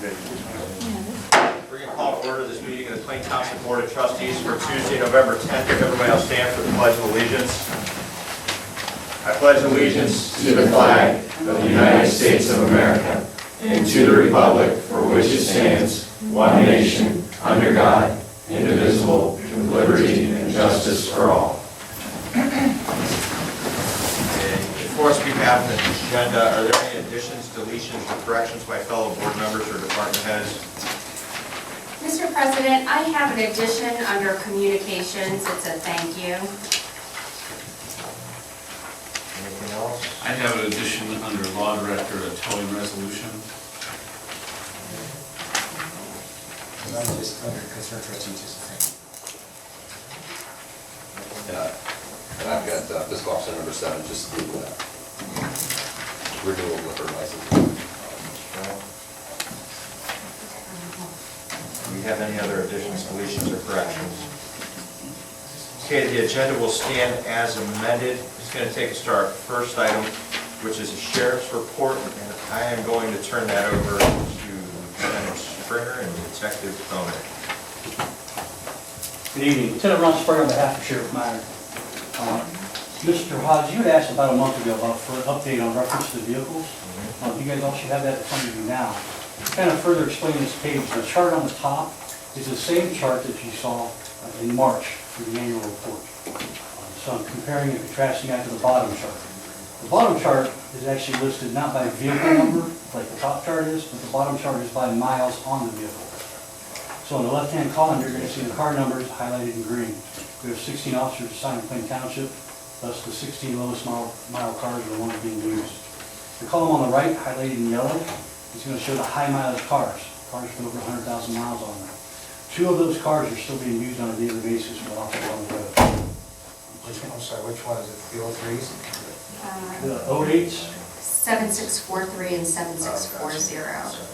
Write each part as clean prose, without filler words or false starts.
We're going to call to order this meeting of the Plain Township Board of Trustees for Tuesday, November 10th. If everybody will stand for the Pledge of Allegiance. I pledge allegiance to the flag of the United States of America and to the republic for which it stands, one nation, under God, indivisible, with liberty and justice for all. Before us, we have an agenda. Are there any additions, deletions, or corrections by fellow board members or department heads? Mr. President, I have an addition under communications. It's a thank you. Anything else? I have an addition under law director, a towing resolution. And I'm just under concern for teachers. And I've got fiscal officer number 7, just the renewal of liquor license. Do we have any other additions, deletions, or corrections? Okay, the agenda will stand as amended. It's going to take us to our first item, which is a sheriff's report, and I am going to turn that over to Lieutenant Springer and Detective Cronin. Good evening. Lieutenant Ron Springer on behalf of Sheriff Meyer. Mr. Hodge, you had asked about a month ago about for an update on reference to the vehicles. You guys all should have that in front of you now. To kind of further explain this page, the chart on the top is the same chart that you saw in March for the annual report. So I'm comparing and contrasting that to the bottom chart. The bottom chart is actually listed not by vehicle number, like the top chart is, but the bottom chart is by miles on the vehicle. So on the left-hand column, you're going to see the car numbers highlighted in green. We have 16 officers assigned to Plain Township, thus the 16 lowest mile cars are the ones being used. The column on the right, highlighted in yellow, is going to show the high mileage cars with over 100,000 miles on them. 2 of those cars are still being used on a daily basis when officers on the road. I'm sorry, which one is it? The 03s? The 08s, 7643 and 7640.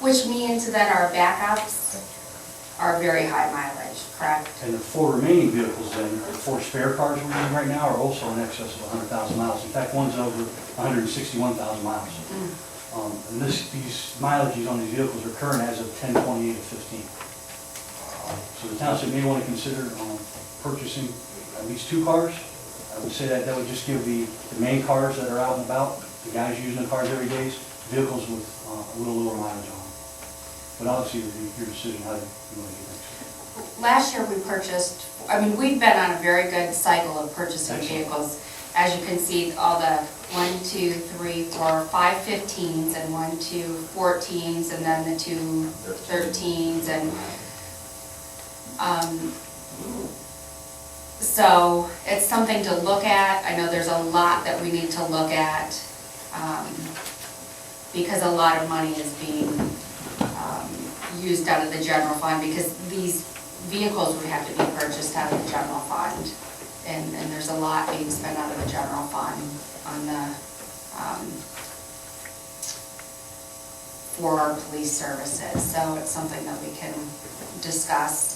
Which means that our backups are very high mileage, correct? and the 4 remaining vehicles then, the 4 spare cars we're using right now are also in excess of 100,000 miles. In fact, one's over 161,000 miles. And these mileages on these vehicles are current as of 10/28/15. So the township may want to consider purchasing at least 2 cars. I would say that would just give the main cars that are out and about, the guys using the cars every day, vehicles with a little lower mileage on them. But obviously, it would be your decision how you want to do things. Last year we purchased, we've been on a very good cycle of purchasing vehicles. As you can see, all the 1, 2, 3, 4, 5 15s and 1, 2 14s and then the 2 13s and so it's something to look at. I know there's a lot that we need to look at because a lot of money is being used out of the general fund because these vehicles would have to be purchased out of the general fund. And there's a lot being spent out of the general fund on the, for our police services. So it's something that we can discuss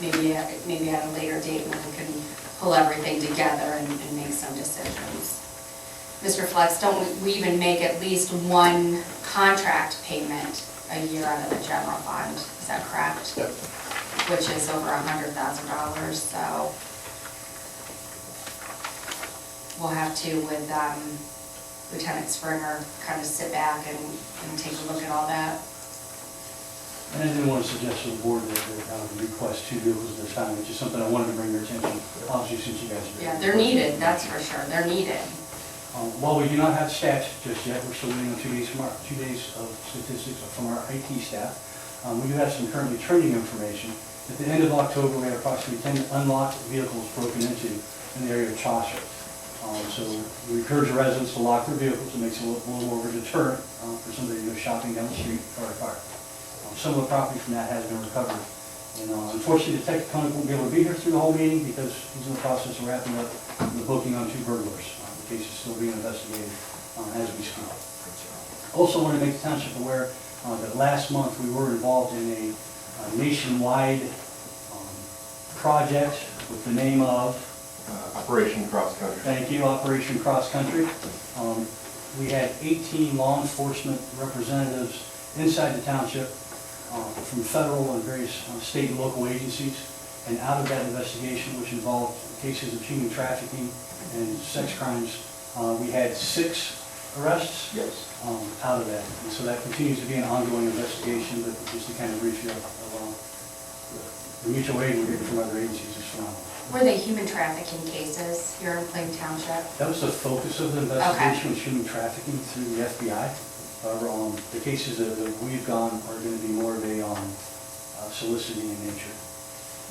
maybe at a later date when we can pull everything together and make some decisions. Mr. Flex, don't we even make at least 1 contract payment a year out of the general fund? Is that correct? Yep. Which is over $100,000, so we'll have to, with Lieutenant Springer, kind of sit back and take a look at all that. And I didn't want to suggest to the board that I would request 2 vehicles at this time, it's just something I wanted to bring your attention, obviously since you guys are. Yeah, they're needed, that's for sure, they're needed. While we do not have stats just yet, we're still waiting on 2 days of statistics from our IT staff. We do have some currently trending information. At the end of October, we had approximately 10 unlocked vehicles broken into in the area of Chaucer. So we encourage residents to lock their vehicles. It makes it a little more of a deterrent for somebody to go shopping down the street for a car. Some of the property from that has been recovered. And unfortunately, Detective Koenig won't be able to be here through the whole meeting because he's in the process of wrapping up the booking on 2 burglars. The case is still being investigated as we speak. Also want to make the township aware that last month we were involved in a nationwide project with the name of Operation Cross Country. Thank you, Operation Cross Country. We had 18 law enforcement representatives inside the township from federal and various state and local agencies. And out of that investigation, which involved cases of human trafficking and sex crimes, we had 6 arrests out of that. And so that continues to be an ongoing investigation, but just to kind of brief you up, the mutual aid we're getting from other agencies is phenomenal. Were they human trafficking cases here in Plain Township? That was the focus of the investigation, was human trafficking through the FBI. However, the cases that we've gone are going to be more of a soliciting in nature.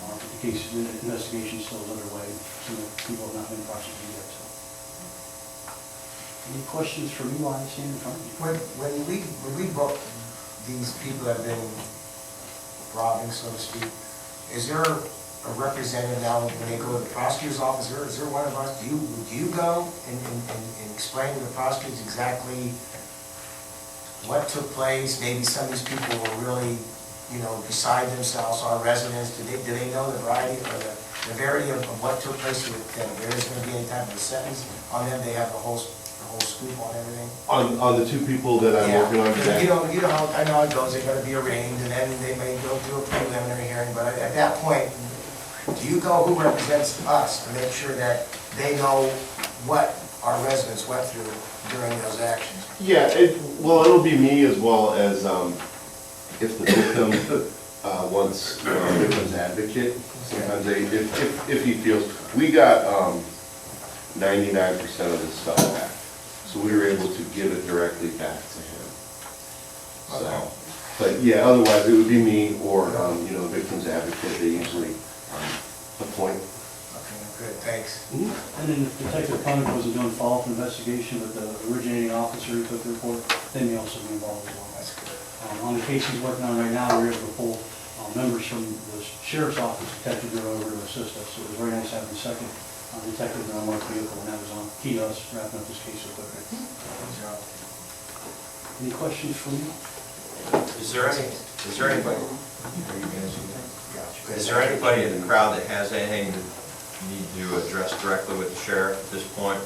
The case, the investigation still is underway. Some people have not been prosecuted yet. So. Any questions for me while I stand in front of you? When we brought these people that have been robbing, so to speak, is there a representative now when they go to the prosecutor's office? Is there one of us? Do you go and explain to the prosecutors exactly what took place? Maybe some of these people were really, beside themselves, our residents. Do they know the variety or the severity of what took place so that there isn't going to be any type of a sentence on them? They have the whole scoop on everything. On the 2 people that I'm working on today? You know how I know it goes. They're going to be arraigned, and then they may go through a preliminary hearing. But at that point, do you go? Who represents us to make sure that they know what our residents went through during those actions? Yeah, it'll be me as well as if the victim wants a victim's advocate. Sometimes if he feels, we got 99% of the stuff back, so we were able to give it directly back to him. So, but yeah, otherwise it would be me or the victim's advocate. They usually appoint. Okay, good, thanks. And then if Detective Connick wasn't doing follow-up investigation, but the originating officer who took the report, they may also be involved as well. That's good. On the case he's working on right now, we're able to pull members from the sheriff's office detective bureau over to assist us. So it was very nice having the second detective in our marked vehicle, and that was key to us wrapping up this case so quickly. Good job. Any questions for me? Is there anybody? Is there anybody in the crowd that has anything that you need to address directly with the sheriff at this point?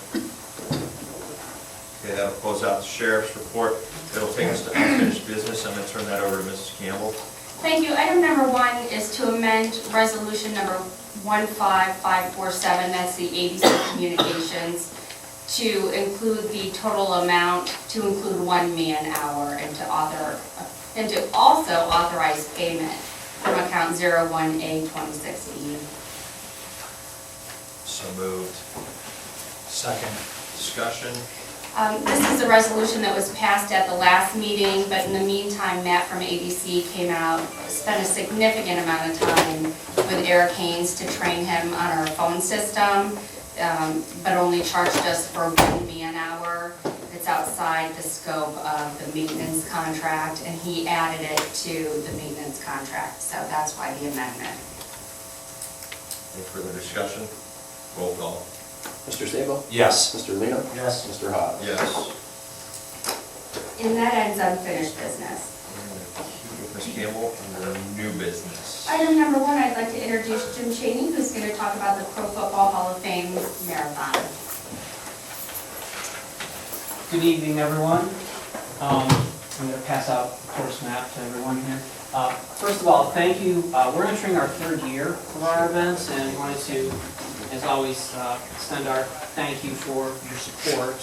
Okay, that'll close out the sheriff's report. It'll take us to unfinished business. I'm going to turn that over to Mrs. Campbell. Thank you. Item number 1 is to amend resolution number 15547, that's the ABC Communications, to include the total amount, to include 1 man-hour, and to also authorize payment from account 01A26E. So moved. Second. Discussion. This is a resolution that was passed at the last meeting, but in the meantime, Matt from ABC came out, spent a significant amount of time with Eric Haynes to train him on our phone system, but only charged us for 1 man-hour. It's outside the scope of the maintenance contract, and he added it to the maintenance contract, so that's why the amendment. Any further discussion? Roll call. Mr. Sabo? Yes. Mr. Lino? Yes. Mr. Hawes? Yes. And that ends unfinished business. Ms. Campbell, under new business. Item number 1, I'd like to introduce Jim Chaney, who's going to talk about the Pro Football Hall of Fame Marathon. Good evening, everyone. I'm going to pass out the course map to everyone here. First of all, thank you. We're entering our 3rd year of our events, and wanted to, as always, extend our thank you for your support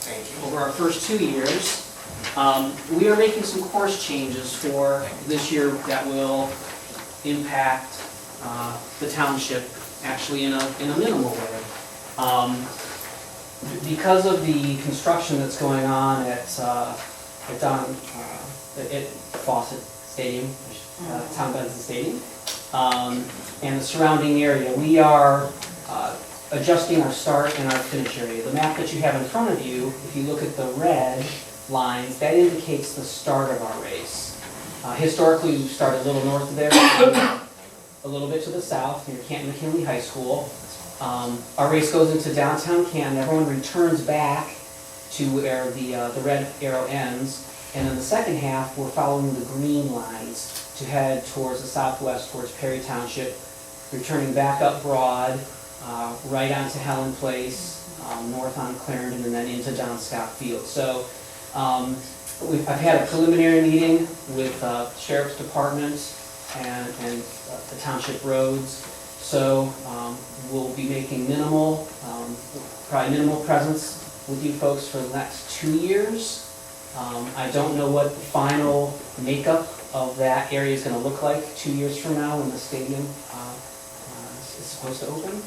Thank you. over our first 2 years. We are making some course changes for this year that will impact the township, actually in a minimal way. Because of the construction that's going on at Fawcett Stadium, Tom Benson Stadium, and the surrounding area, we are adjusting our start and our finish area. The map that you have in front of you, if you look at the red lines, that indicates the start of our race. Historically, we start a little north of there, a little bit to the south, near Canton McKinley High School. Our race goes into downtown Canton. Everyone returns back to where the red arrow ends. And in the second half, we're following the green lines to head towards the southwest, towards Perry Township, returning back up Broad, right onto Helen Place, north on Clarendon, and then into John Scott Field. So I've had a preliminary meeting with Sheriff's Department and the township roads. So we'll be making probably minimal presence with you folks for the next 2 years. I don't know what the final makeup of that area is going to look like 2 years from now when the stadium is supposed to open.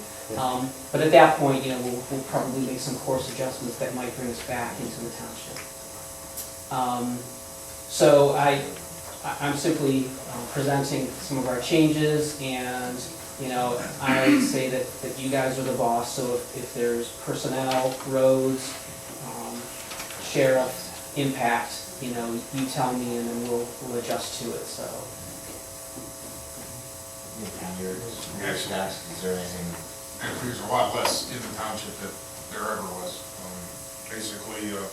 But at that point, we'll probably make some course adjustments that might bring us back into the township. So I'm simply presenting some of our changes, and I always say that you guys are the boss. So if there's personnel, roads, sheriff impact, you tell me, and then we'll adjust to it. So. Your staff, is there anything? There's a lot less in the township than there ever was. Basically, a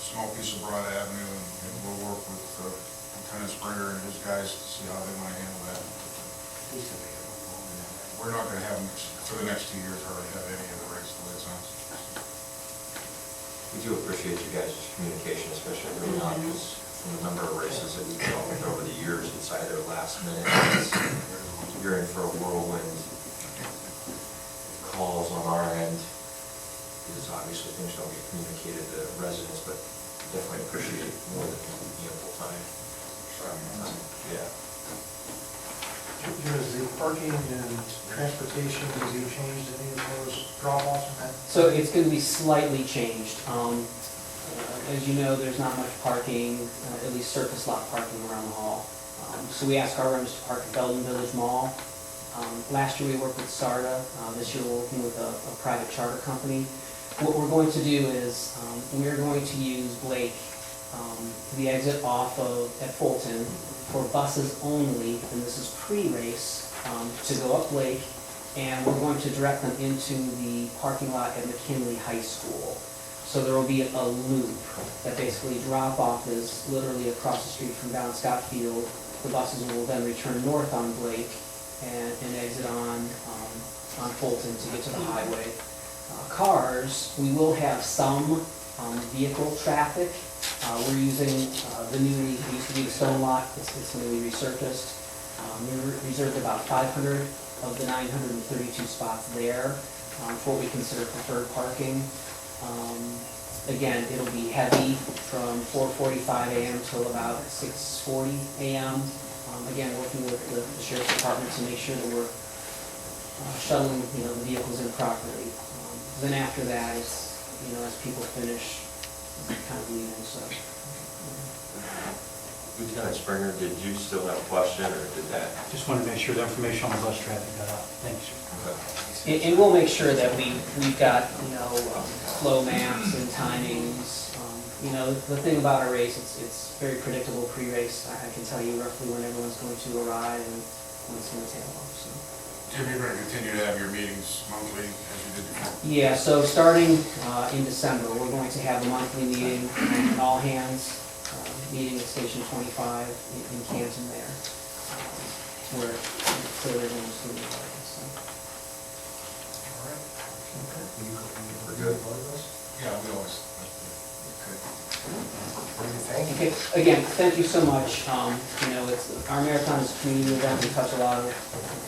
small piece of Broad Avenue, and we'll work with Lieutenant Springer and his guys to see how they want to handle that. We're not going to have, for the next 2 years, hardly have any of the races the way it sounds. We do appreciate you guys' communication, especially early on, because from the number of races that we've developed over the years, it's either last minute, you're in for a whirlwind. Calls on our end, because obviously things don't get communicated to residents, but definitely appreciate more than ample time. Yeah. Has the parking and transportation, have you changed any of those drop-offs? So it's going to be slightly changed. As you know, there's not much parking, at least surface lot parking around the hall. So we ask our runners to park at Belden Village Mall. Last year we worked with SARTA. This year we're working with a private charter company. What we're going to do is we're going to use Blake, the exit off at Fulton, for buses only, and this is pre-race, to go up Blake, and we're going to direct them into the parking lot at McKinley High School. So there will be a loop that basically drop-off is literally across the street from down Scott Field. The buses will then return north on Blake and exit on Fulton to get to the highway. Cars, we will have some vehicle traffic. We're using the newly, it used to be the stone lot, it's newly resurfaced. We reserved about 500 of the 932 spots there for what we consider preferred parking. Again, it'll be heavy from 4:45 a.m. till about 6:40 a.m. Again, working with the Sheriff's Department to make sure that we're shuttling the vehicles in properly. Then after that, it's, as people finish, kind of leaving, so. Lieutenant Springer, did you still have a question, or did that? Just wanted to make sure the information on the bus traffic got out. Thanks. Okay. And we'll make sure that we've got, flow maps and timings. The thing about our race, it's very predictable pre-race. I can tell you roughly when everyone's going to arrive and when it's going to tail off, so. Jim, you're going to continue to have your meetings monthly as you did before? Yeah, so starting in December, we're going to have a monthly meeting, an all-hands meeting at Station 25 in Canton there, where clearly everyone's going to be invited, so. All right. We're good. Yeah, we always. Thank you. Okay, again, thank you so much. It's, our marathon is a community event. We touch a lot of the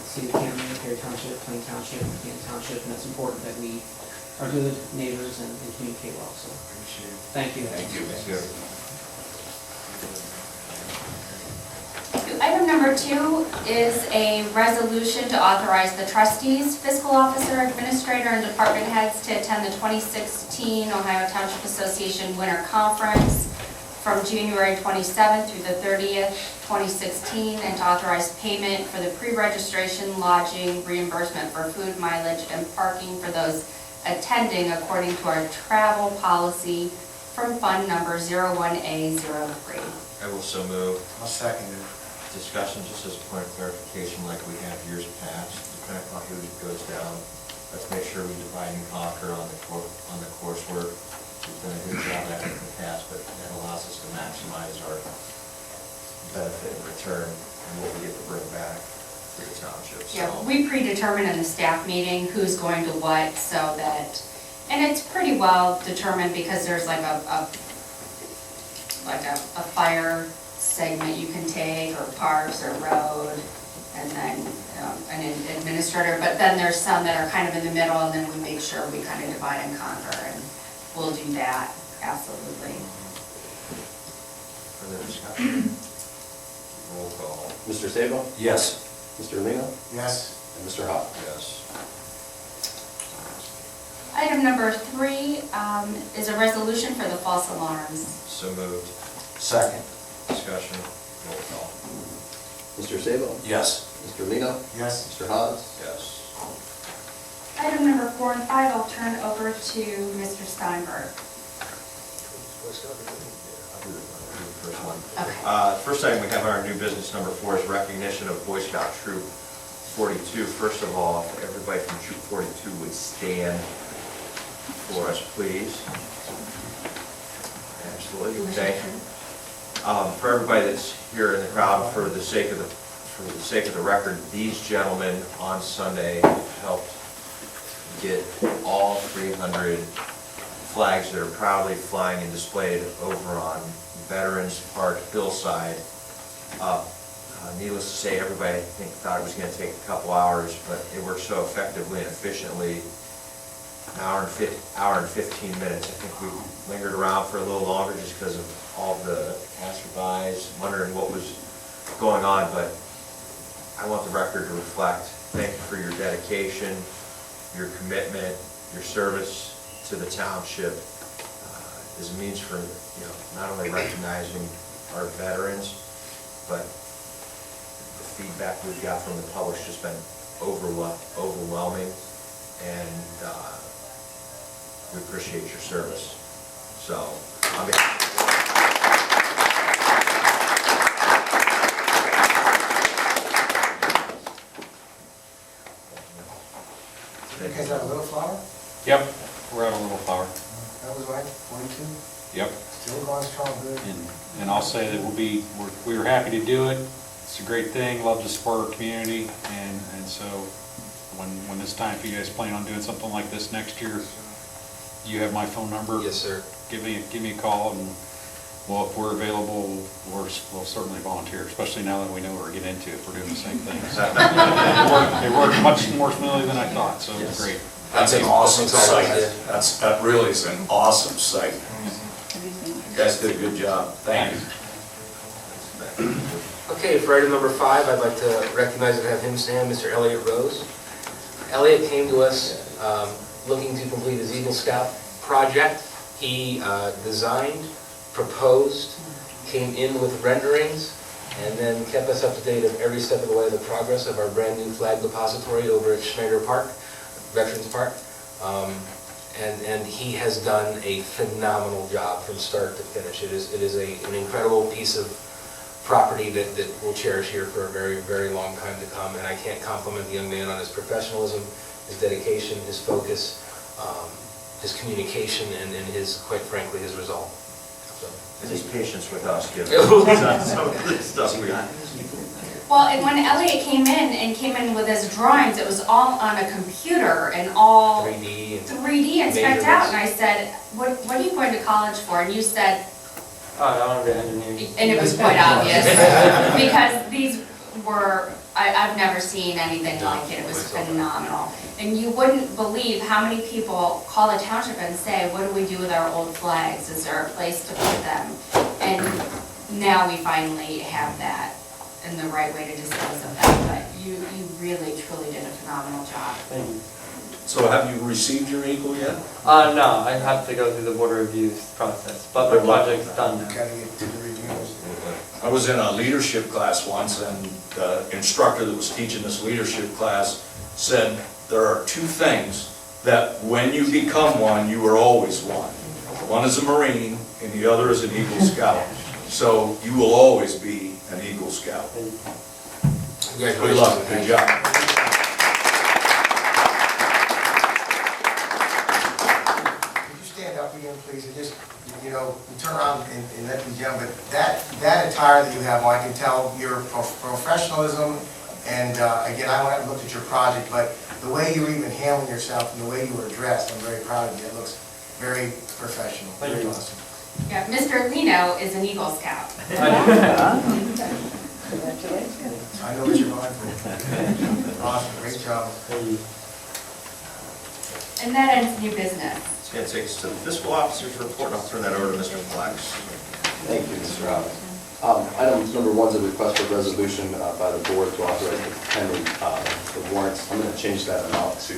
city of Canton, Perry Township, Plain Township, Canton Township, and it's important that we are good neighbors and communicate well, so. Appreciate it. Thank you. Thank you. Thank you. Item number 2 is a resolution to authorize the trustees, fiscal officer, administrator, and department heads to attend the 2016 Ohio Township Association Winter Conference from January 27th through the 30th, 2016, and to authorize payment for the pre-registration, lodging, reimbursement for food, mileage, and parking for those attending according to our travel policy from fund number 01A03. I will so move. I'll second it. Discussion, just as a point of clarification, like we have years past, depending on who goes down, let's make sure we divide and conquer on the coursework. We've done a good job at it in the past, but that allows us to maximize our benefit and return and what we get to bring back to the township. Yeah, So, we predetermine in the staff meeting who's going to what, so that And it's pretty well determined because there's like a fire segment you can take, or parks, or road, and then an administrator, but then there's some that are kind of in the middle, and then we make sure we kind of divide and conquer, and we'll do that, absolutely. Further discussion? Roll call. Mr. Sabo? Yes. Mr. Lino? Yes. And Mr. Hawes? Yes. Item number 3 is a resolution for the false alarms. So moved. Second. Discussion? Roll call. Mr. Sabo? Yes. Mr. Lino? Yes. Mr. Hawes? Yes. Item number 4 and 5, I'll turn over to Mr. Steinberg. First one. Okay. First item we have on our new business, number 4, is recognition of Boy Scout Troop 42. First of all, if everybody from Troop 42 would stand for us, please. Absolutely, thank you. For everybody that's here in the crowd, for the sake of the record, these gentlemen on Sunday helped get all 300 flags that are proudly flying and displayed over on Veterans Park hillside up. Needless to say, everybody, I think, thought it was going to take a couple hours, but it worked so effectively and efficiently. An hour and 15 minutes. I think we lingered around for a little longer just because of all the passerbys wondering what was going on, but I want the record to reflect. Thank you for your dedication, your commitment, your service to the township as a means for, not only recognizing our veterans, but the feedback we've got from the public's just been overwhelming, and we appreciate your service. So, on behalf of You guys have a little flower? Yep, we're at a little flower. That was like 42? Yep. Still going strong, good. And I'll say that we were happy to do it. It's a great thing, love to support our community, and so when it's time for you guys plan on doing something like this next year, you have my phone number. Yes, sir. Give me a call, and well, if we're available, we'll certainly volunteer, especially now that we know what we're getting into if we're doing the same thing. It worked much more smoothly than I thought, so it's great. That's an awesome site. That really is an awesome site. You guys did a good job. Thank you. Okay, for item number 5, I'd like to recognize and have him stand, Mr. Elliot Rose. Elliot came to us looking to complete his Eagle Scout project. He designed, proposed, came in with renderings, and then kept us up to date of every step of the way of the progress of our brand new flag depository over at Schneider Park, Veterans Park. And he has done a phenomenal job from start to finish. It is an incredible piece of property that we'll cherish here for a very, very long time to come. And I can't compliment the young man on his professionalism, his dedication, his focus, his communication, and his, quite frankly, his resolve. So. And his patience with us, given some of this stuff we got. Well, and when Elliot came in with his drawings, it was all on a computer and all 3D and spec'd out. And I said, what are you going to college for? And you said, I want to be an engineer. and it was quite obvious, because these were, I've never seen anything like it. It was phenomenal. And you wouldn't believe how many people call the township and say, what do we do with our old flags? Is there a place to put them? And now we finally have that and the right way to dispose of them. But you really, truly did a phenomenal job. Thank you. So have you received your Eagle yet? No, I have to go through the board reviews process, but the project's done now. Gotta get to the reviews. I was in a leadership class once, and the instructor that was teaching this leadership class said, there are 2 things that when you become one, you are always one. One is a Marine, and the other is an Eagle Scout. So you will always be an Eagle Scout. Good luck, good job. Could you stand up again, please, and just, turn around and let me jump, but that attire that you have on, I can tell your professionalism And again, I haven't looked at your project, but the way you were even handling yourself and the way you were dressed, I'm very proud of you. It looks very professional, very awesome. Yeah, Mr. Lino is an Eagle Scout. I know what you're going for. Awesome, great job. And that ends new business. It's going to take us to the fiscal officer's report, and I'll turn that over to Mr. Flex. Thank you, Mr. Robbins. Item number 1 is a request for resolution by the board to authorize the pending the warrants. I'm going to change that amount to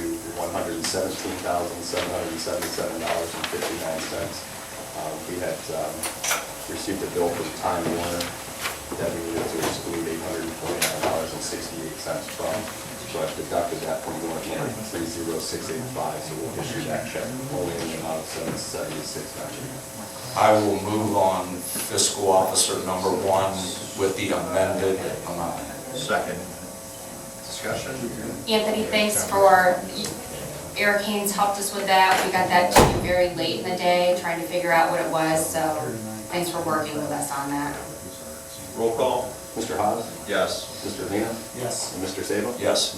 $117,777.59. We had received a bill from Time Warner that we needed to exclude $849.68 from. So I've deducted that from warrant number 30685, so we'll issue that check only in the amount of $776.90. I will move on fiscal officer number 1 with the amended amount. Second. Discussion? Anthony, thanks for, Eric Haynes helped us with that. We got that to you very late in the day, trying to figure out what it was, so thanks for working with us on that. Roll call? Mr. Haas? Yes. Mr. Lina? Yes. And Mr. Sabo? Yes.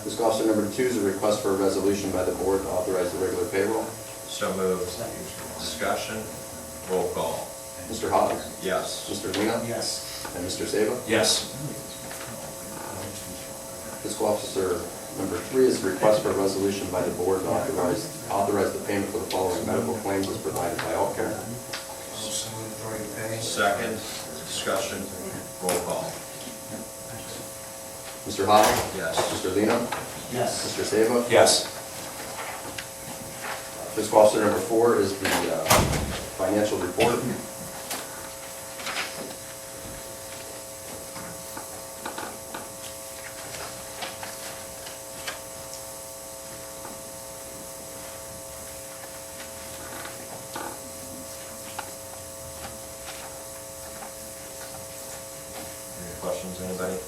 Fiscal officer number 2 is a request for a resolution by the board to authorize the regular payroll. So moved. Discussion? Roll call? Mr. Haas? Yes. Mr. Lina? Yes. And Mr. Sabo? Yes. Fiscal officer number 3 is a request for a resolution by the board to authorize the payment for the following medical claims as provided by Allcare. Also move authority to pay. Second. Discussion? Roll call? Mr. Haas? Yes. Mr. Lina? Yes. Mr. Sabo? Yes. Fiscal officer number 4 is the financial report. Any questions, anybody?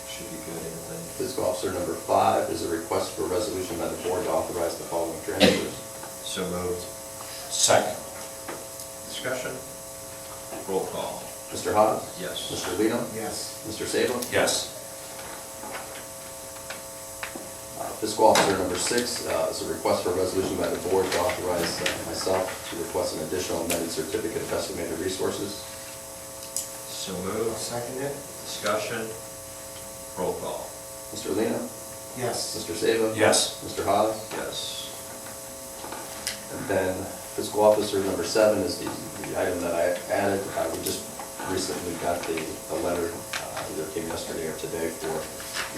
Should be good, Anthony. Fiscal officer number 5 is a request for a resolution by the board to authorize the following transfers. So moved. Second. Discussion? Roll call? Mr. Haas? Yes. Mr. Lina? Yes. Mr. Sabo? Yes. Fiscal officer number 6 is a request for a resolution by the board to authorize myself to request an additional amended certificate of estimated resources. So moved. Second it? Discussion? Roll call? Mr. Lina? Yes. Mr. Sabo? Yes. Mr. Haas? Yes. And then fiscal officer number 7 is the item that I added. We just recently got the letter, either came yesterday or today, for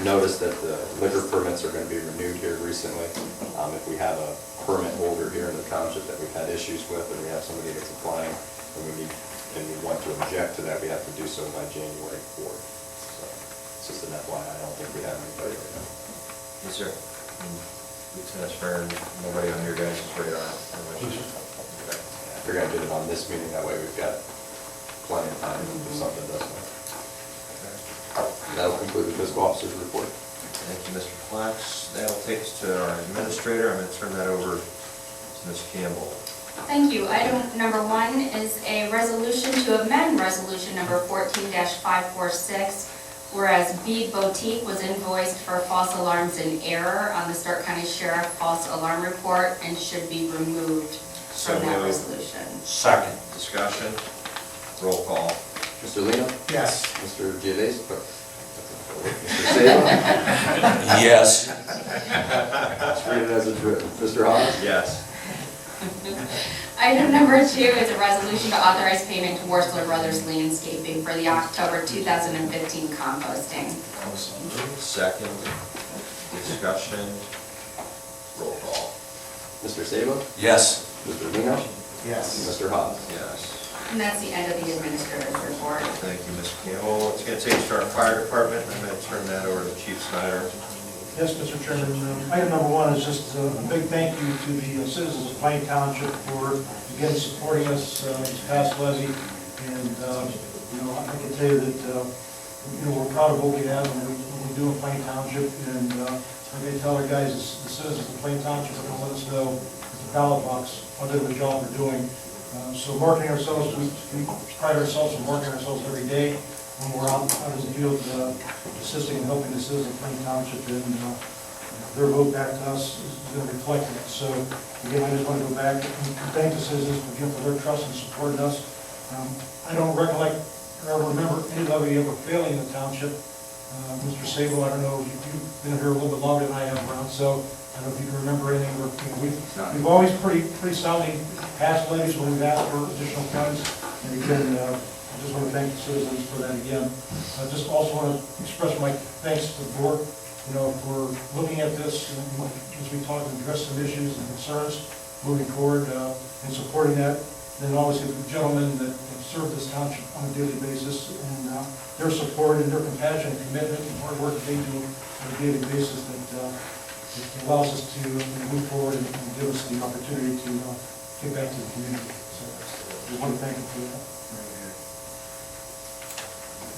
notice that the liquor permits are going to be renewed here recently. If we have a permit holder here in the township that we've had issues with, and we have somebody that's applying, and we want to object to that, we have to do so by January 4th. So it's just an FYI, I don't think we have anybody right now. Is there, Lieutenant Fair, nobody on your guys' radar? Okay. I figured I'd get it on this meeting, that way we've got plenty of time if something doesn't. That'll conclude the fiscal officer's report. Thank you, Mr. Flax. That'll take us to our administrator. I'm going to turn that over to Ms. Campbell. Thank you. Item number 1 is a resolution to amend resolution number 14-546, whereas Bead Boutique was invoiced for false alarms in error on the Stark County Sheriff false alarm report and should be removed from that resolution. Second. Discussion? Roll call? Mr. Lina? Yes. Mr. Gevasis? Mr. Sabo? Yes. Let's read it as it's written. Mr. Haas? Yes. Item number 2 is a resolution to authorize payment to Worsler Brothers Landscaping for the October 2015 composting. Second. Discussion? Roll call? Mr. Sabo? Yes. Mr. Lina? Yes. Mr. Haas? Yes. And that's the end of the administrator's report. Thank you, Ms. Campbell. It's going to take us to our fire department. I'm going to turn that over to Chief Snyder. Yes, Mr. Chairman, item number 1 is just a big thank you to the citizens of Plain Township for, again, supporting us this past levy. And, I can tell you that, we're proud of what we have and what we do in Plain Township. And I'm going to tell our guys, the citizens of Plain Township are going to let us know at the ballot box how good of a job we're doing. So marketing ourselves, we pride ourselves on marketing ourselves every day. when we're out in the field assisting and helping the citizens of Plain Township, and their vote back to us is going to reflect that. So again, I just want to go back and thank the citizens again for their trust and supporting us. I don't recollect or ever remember anybody ever failing in the township. Mr. Sable, I don't know, you've been here a little bit longer than I have around, so I don't know if you can remember anything. We've always pretty soundly passed levies when we've asked for additional funds. And again, I just want to thank the citizens for that again. I just also want to express my thanks to the board, for looking at this, as we talk and address some issues and concerns moving forward, and supporting that. And obviously the gentlemen that serve this township on a daily basis, and their support and their compassion and commitment and hard work that they do on a daily basis that allows us to move forward and give us the opportunity to give back to the community. So I just want to thank you for that.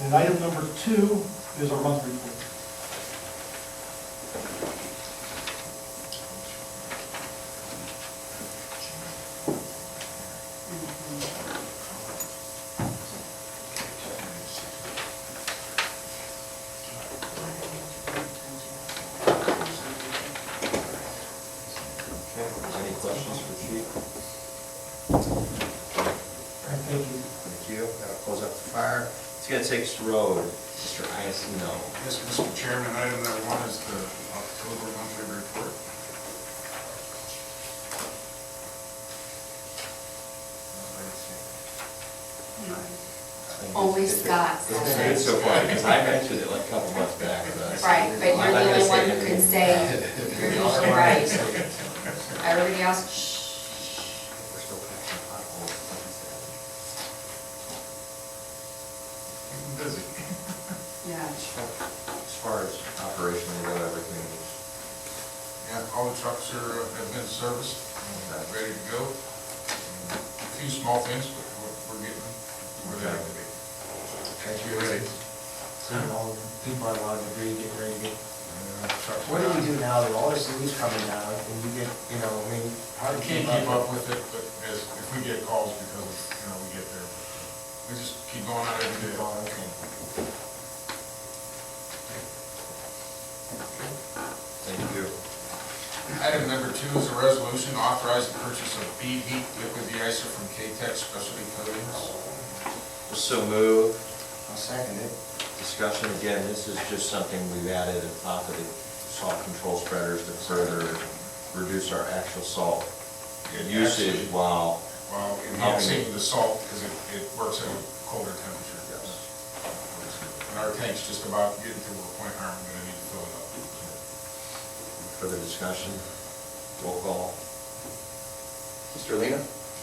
And item number 2 is our monthly report. Any questions for Chief? Thank you. Thank you. That'll close up the fire. It's going to take us to road. Mr. Iacino. Yes, Mr. Chairman, item number 1 is the October monthly report. Only Scott. It's good so far, because I mentioned it like a couple months back. Right, but you're the only one who can say you're usually right. Everybody else, shh. We're still patching potholes. Keep them busy. Yeah. As far as operationally, what everything is. Yeah, all the trucks have been serviced, ready to go. A few small things, but we're getting them where they have to be. Thank you. Ready? Seeing all the people on a lot of debris getting ready to get. Trucks What do are we down. do now? There are all these leaves coming down, and you get, how We do can't keep up with it, but if we get calls because we get there. We just keep going on every day. Thank you. Item number 2 is a resolution authorizing purchase of bead heat liquid de-icer from K-Tech Specialty Coatings. So move. I'll second it. Discussion, again, this is just something we've added on top of the salt control spreaders to further reduce our actual salt usage while While enhancing the salt, because it works at a colder temperature. And our tank's just about getting to a point where we're going to need to fill it up. further discussion. Roll call. Mr. Lena?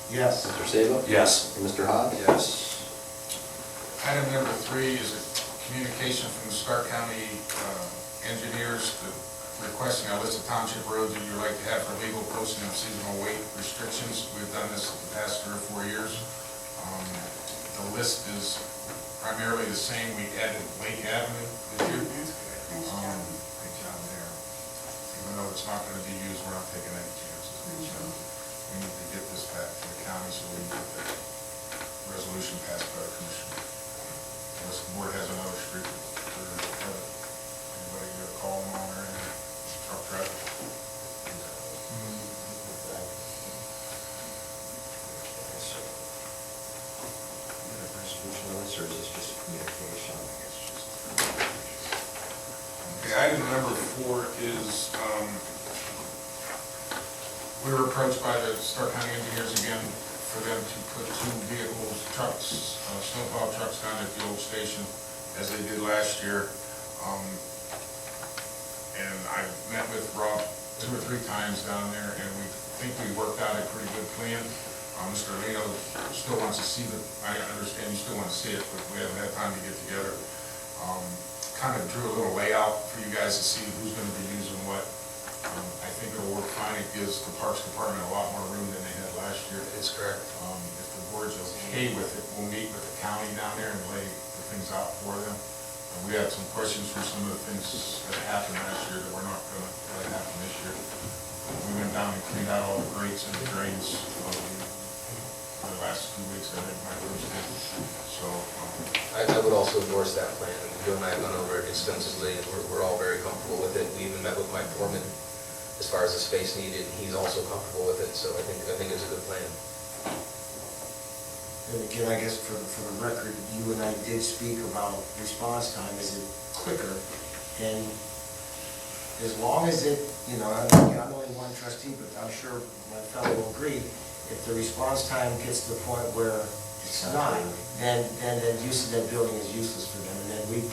Yes. Mr. Sabo? Yes. And Mr. Haas? Yes. Item number 3 is a communication from the Stark County engineers requesting a list of township roads that you'd like to have for legal posting of seasonal weight restrictions. We've done this the past 3 or 4 years. The list is primarily the same. We added Lake Avenue this year. Nice job. Good job there. Even though it's not going to be used, we're not taking any chances. So we need to get this back to the county so we can get the resolution passed by the commission. Unless the board has another street for anybody to call them on or anything, truck traffic. Resolution on this, or is this just communication? Okay, item number 4 is, we were approached by the Stark County engineers again for them to put 2 vehicles, trucks, snowplow trucks down at the old station as they did last year. And I met with Rob 2 or 3 times down there, and we think we worked out a pretty good plan. Mr. Lino still wants to see I understand you still want to see it, but we haven't had time to get together. Kind of drew a little layout for you guys to see who's going to be using what. I think it'll work fine. It gives the Parks Department a lot more room than they had last year. It's correct. If the board's okay with it, we'll meet with the county down there and lay the things out for them. And we had some questions from some of the things that happened last year that we're not going to let happen this year. We went down and cleaned out all the grates and the drains the last 2 weeks, I think, my first day. So, I would also endorse that plan. Joe and I have gone over it extensively, and we're all very comfortable with it. We even met with Mike Foreman as far as the space needed, and he's also comfortable with it, so I think it's a good plan. And again, I guess for the record, you and I did speak about response time, is it quicker? And as long as it, you know, I'm only one trustee, but I'm sure my fellow will agree, if the response time gets to the point where it's not, then the use of that building is useless for them, and then we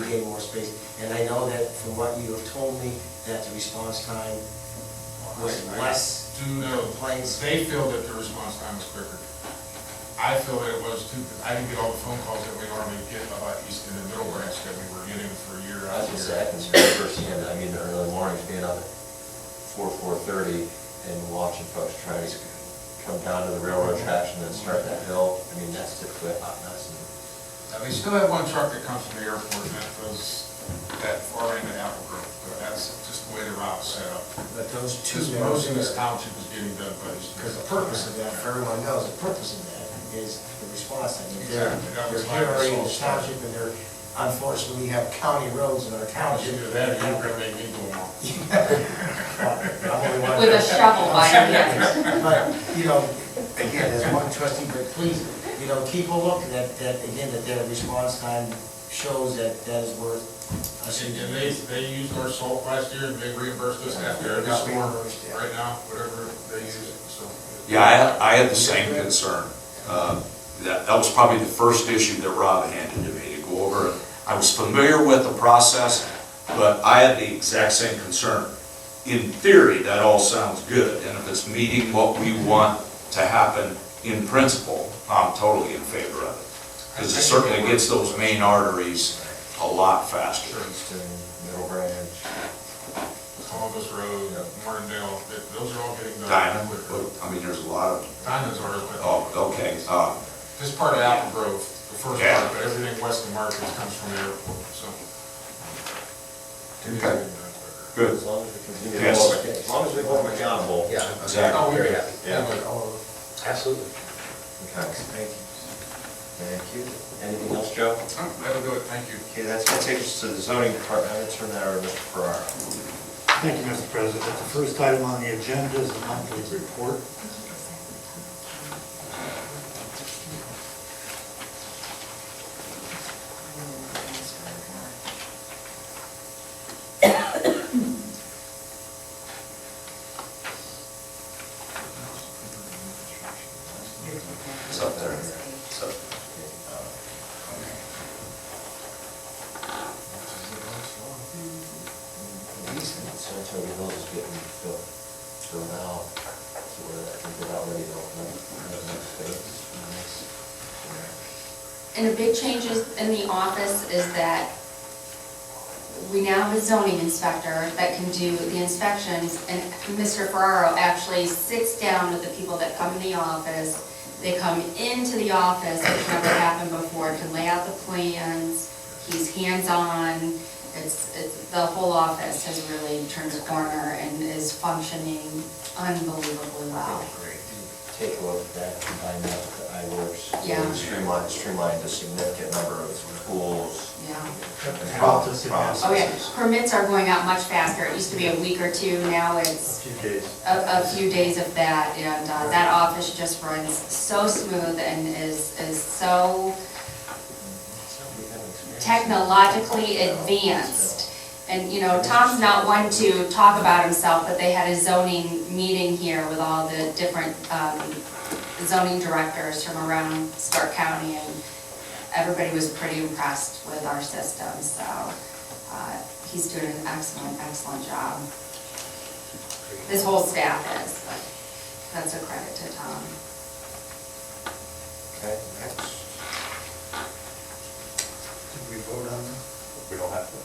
gain more space. And I know that from what you have told me, that the response time was less complaints. They feel that the response time was quicker. I feel that it was too, because I didn't get all the phone calls that we normally get about East and the Middle Branch that we were getting for a year I after was year. just saying, I can speak firsthand, I mean, the early mornings being up at 4:30 and watching folks try to come down to the railroad tracks and then start that hill, I mean, that's typically a hot mess. Now, they still have one truck that comes from the airport, and that goes that far into Apple Grove, but that's just the way the route is set up. But those two, Because most of this township is getting done by these. because the purpose of that, for everyone knows, the purpose of that is the response time. They're Exactly. here already in the township, and they're, unfortunately, we have county roads in our township. Either that, or you're gonna make me go on. With a shovel by your hand. But, you know, again, as one trustee, but please, you know, keep a look at that, again, that their response time shows that is worth a And they used our salt last year, and they reimbursed us after every storm right now, whatever they use, so. Yeah, I had the same concern. That was probably the first issue that Rob handed to me to go over. I was familiar with the process, but I had the exact same concern. In theory, that all sounds good, and if it's meeting what we want to happen in principle, I'm totally in favor of it. Because it certainly gets those main arteries a lot faster. Easton, Middle Branch. Columbus Road, Martindale, those are all getting done. Diamond, quicker. I mean, there's a lot of, Diamond's ours, but oh, okay. this part of Apple Grove, the first Yeah. part, but everything west of Market comes from the airport, so. Okay. Getting done quicker. Good. As long as we continue to Yes. hold them, as long as we hold them accountable. Yeah, Exactly. I'm very happy. Yeah. Absolutely. Okay. Thank you. Thank you. Anything else, Joe? That'll do it, thank you. Okay, that's going to take us to the zoning department. I'm going to turn that over to Mr. Ferraro. Thank you, Mr. President. The first item on the agenda is the monthly report. It's up there. It's up. Sanitary Hills is getting filled out, so we're, I think they're already open up space. And the big changes in the office is that we now have a zoning inspector that can do the inspections, and Mr. Ferraro actually sits down with the people that come in the office. They come into the office, which never happened before, to lay out the plans. He's hands-on. The whole office has really turned a corner and is functioning unbelievably well. Great. Take a look at that, combine that with the iWorks. Yeah. Streamlined a significant number of tools. Yeah. and Oh, yeah, processes. permits are going out much faster. It used to be a week or two, now it's a few days of that. And that office just runs so smooth and is so technologically advanced. And, you know, Tom's not one to talk about himself, but they had a zoning meeting here with all the different zoning directors from around Stark County, and everybody was pretty impressed with our system, so he's doing an excellent job. This whole staff is, but that's a credit to Tom. Okay, next. Did we vote on that? We don't have to.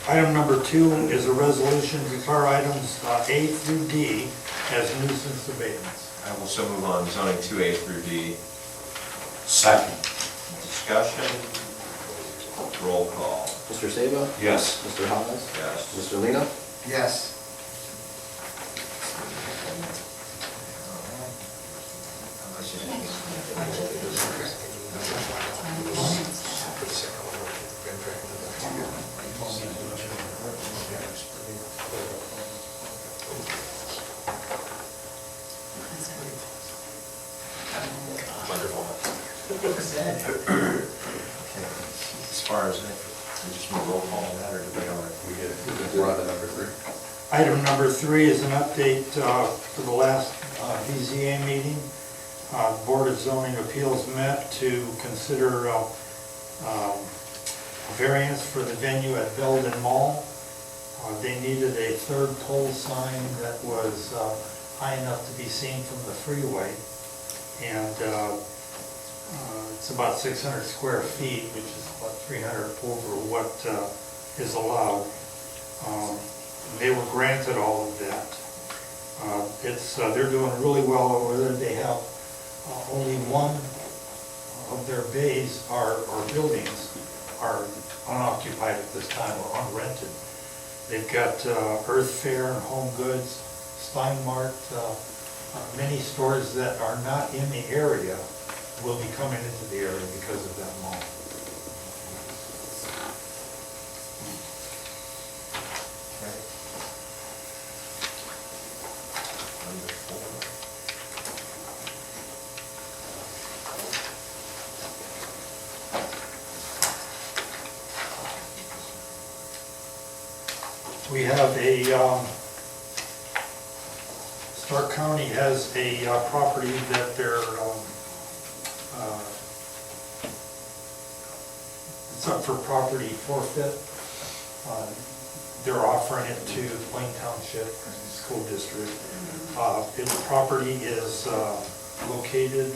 Item number 2 is a resolution to declare items A through D as nuisance abatements. I will so move on zoning 2A through D. Second. Discussion, roll call. Mr. Sabo? Yes. Mr. Haas? Yes. Mr. Lino? Yes. Wonderful. As far as, we just need roll call on that, or do we want to? We're on to number 3. Item number 3 is an update for the last BZA meeting. The Board of Zoning Appeals met to consider a variance for the venue at Belden Mall. They needed a third pole sign that was high enough to be seen from the freeway. And it's about 600 square feet, which is about 300 over what is allowed. They were granted all of that. They're doing really well over there. They have only one of their bays or buildings are unoccupied at this time or unrented. They've got Earth Fare and Home Goods, Steinmart, many stores that are not in the area will be coming into the area because of that mall. We have Stark County has a property that they're, it's up for property forfeit. They're offering it to Plain Township School District. The property is located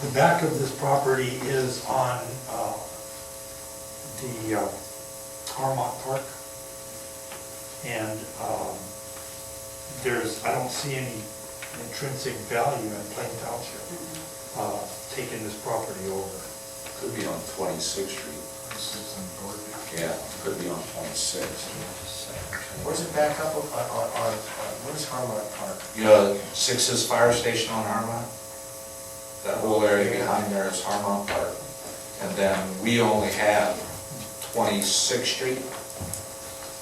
the back of this property is on the Carmont Park, and I don't see any intrinsic value in Plain Township taking this property over. Could be on 26th Street. Yeah, could be on 26th. Where's it back up on where's Harmont Park? You know, Six's fire station on Harmont? That whole area behind there is Harmont Park. And then we only have 26th Street.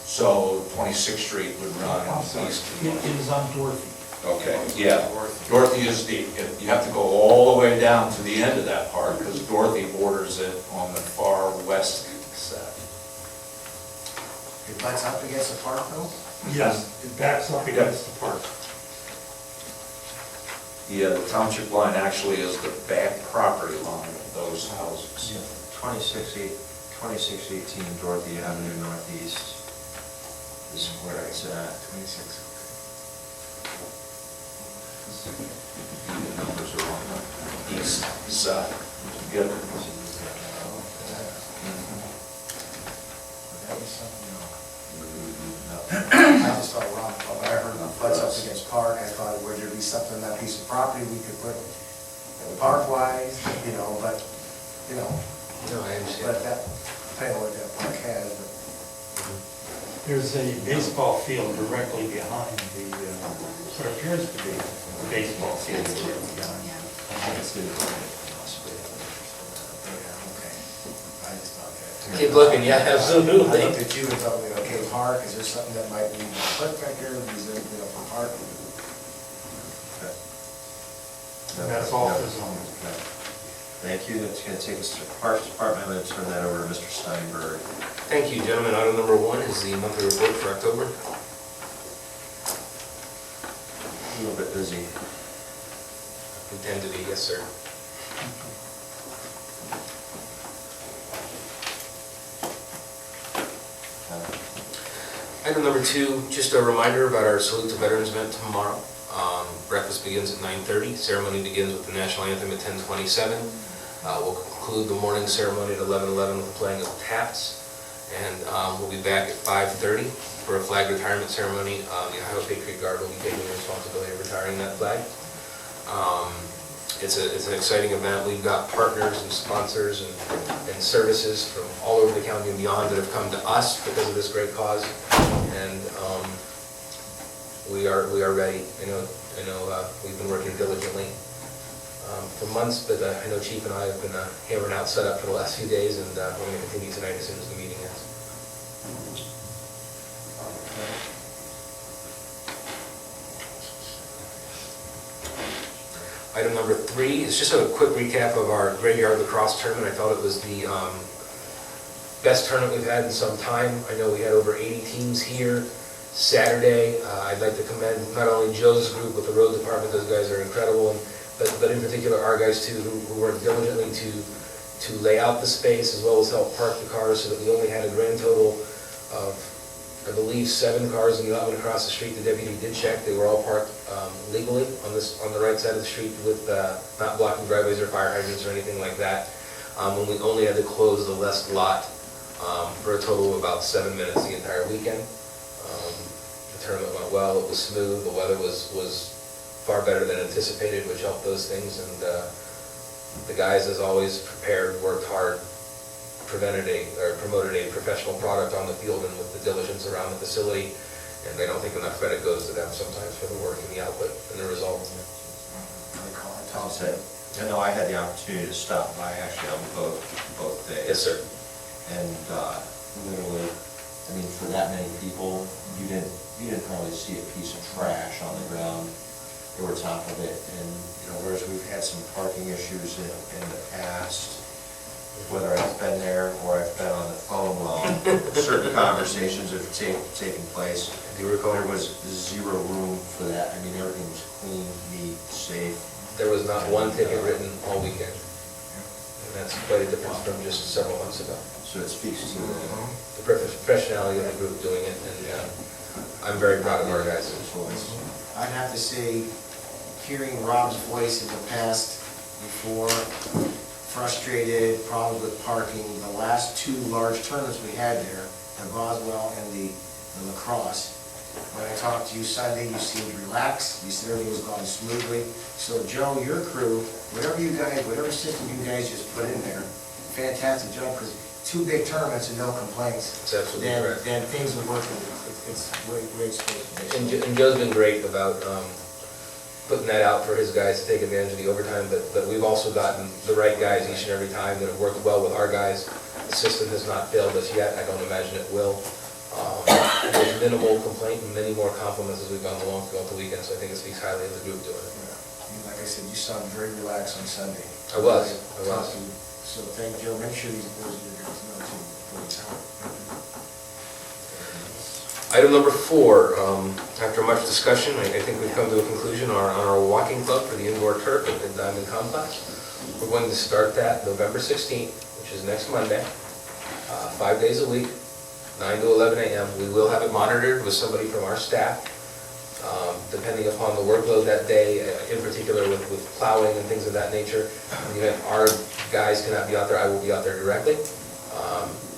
So 26th Street would run east. It is on Dorothy. Okay, yeah. Dorothy is you have to go all the way down to the end of that park because Dorothy borders it on the far west side. It butts up against the park though? Yes, it backs up against the park. Yeah, the township line actually is the back property line of those houses. 2618 Dorothy Avenue Northeast is where it's at. 26. The numbers are on the east side. Good. I just thought, Rob, when I heard butts up against park, I thought, would there be something on that piece of property we could put park-wise, but, No, I understand. but that, depending on what that park has, but There's a baseball field directly behind what appears to be a baseball field. I just thought that. Keep looking, yeah, I absolutely. looked at you and thought, okay, park, is there something that might be put back there, is there, for park? That's all for zoning. Thank you. That's going to take us to the Parks Department. I'm going to turn that over to Mr. Steinberg. Thank you, gentlemen. Item number 1 is the monthly report for October. A little bit busy. We tend to be, yes, sir. Item number 2, just a reminder about our Salute to Veterans event tomorrow. Breakfast begins at 9:30. Ceremony begins with the national anthem at 10:27. We'll conclude the morning ceremony at 11:11 with the playing of taps. And we'll be back at 5:30 for a flag retirement ceremony. The Ohio Patriot Guard will be taking the responsibility of retiring that flag. it's an exciting event. We've got partners and sponsors and services from all over the county and beyond that have come to us because of this great cause. And we are ready. I know we've been working diligently for months, but I know Chief and I have been hammering out setup for the last few days, and we're going to continue tonight as soon as the meeting ends. Item number 3 is just a quick recap of our graveyard lacrosse tournament. I thought it was the best tournament we've had in some time. I know we had over 80 teams here Saturday. I'd like to commend not only Joe's group with the road department, those guys are incredible, but in particular our guys too, who worked diligently to lay out the space as well as help park the cars, so that we only had a grand total of, I believe, 7 cars in the lot across the street. The deputy did check; they were all parked legally on the right side of the street, with not blocking driveways or fire hydrants or anything like that. When we only had to close the left lot for a total of about 7 minutes the entire weekend. The tournament went well. It was smooth. The weather was far better than anticipated, which helped those things. And the guys, as always, prepared, worked hard, promoted a professional product on the field and with the diligence around the facility. And I don't think enough credit goes to them sometimes for the work and the output and the results. Tom said, I know I had the opportunity to stop by actually on both days. Yes, sir. And literally, I mean, for that many people, you didn't probably see a piece of trash on the ground over top of it. And, whereas we've had some parking issues in the past, whether I've been there or I've been on the phone while certain conversations have taken place, Do you recall? there was zero room for that. I mean, everything was clean, neat, safe. There was not one ticket written all weekend. And that's quite a difference from just several months ago. So it speaks to The professionality of the group doing it, and I'm very proud of our guys. I'd have to say, hearing Rob's voice in the past before, frustrated, problems with parking, the last 2 large tournaments we had there, the Boswell and the lacrosse. When I talked to you Sunday, you seemed relaxed, you said everything was going smoothly. So Joe, your crew, whatever system you guys just put in there, fantastic job, because 2 big tournaments and no complaints. It's absolutely correct. Then things are working, it's way supposed to be. And Joe's been great about putting that out for his guys to take advantage of the overtime, but we've also gotten the right guys each and every time that have worked well with our guys. The system has not failed us yet, I don't imagine it will. There's minimal complaint and many more compliments as we've gone along throughout the weekend, so I think it speaks highly of the group doing it. Like I said, you sounded very relaxed on Sunday. I was. So thank you, make sure these boys are good to know too. Item number 4, after much discussion, I think we've come to a conclusion on our walking club for the indoor turf at the Diamond Complex. We're going to start that November 16th, which is next Monday, 5 days a week, 9 to 11 a.m. We will have it monitored with somebody from our staff, depending upon the workload that day, in particular with plowing and things of that nature. Even if our guys cannot be out there, I will be out there directly.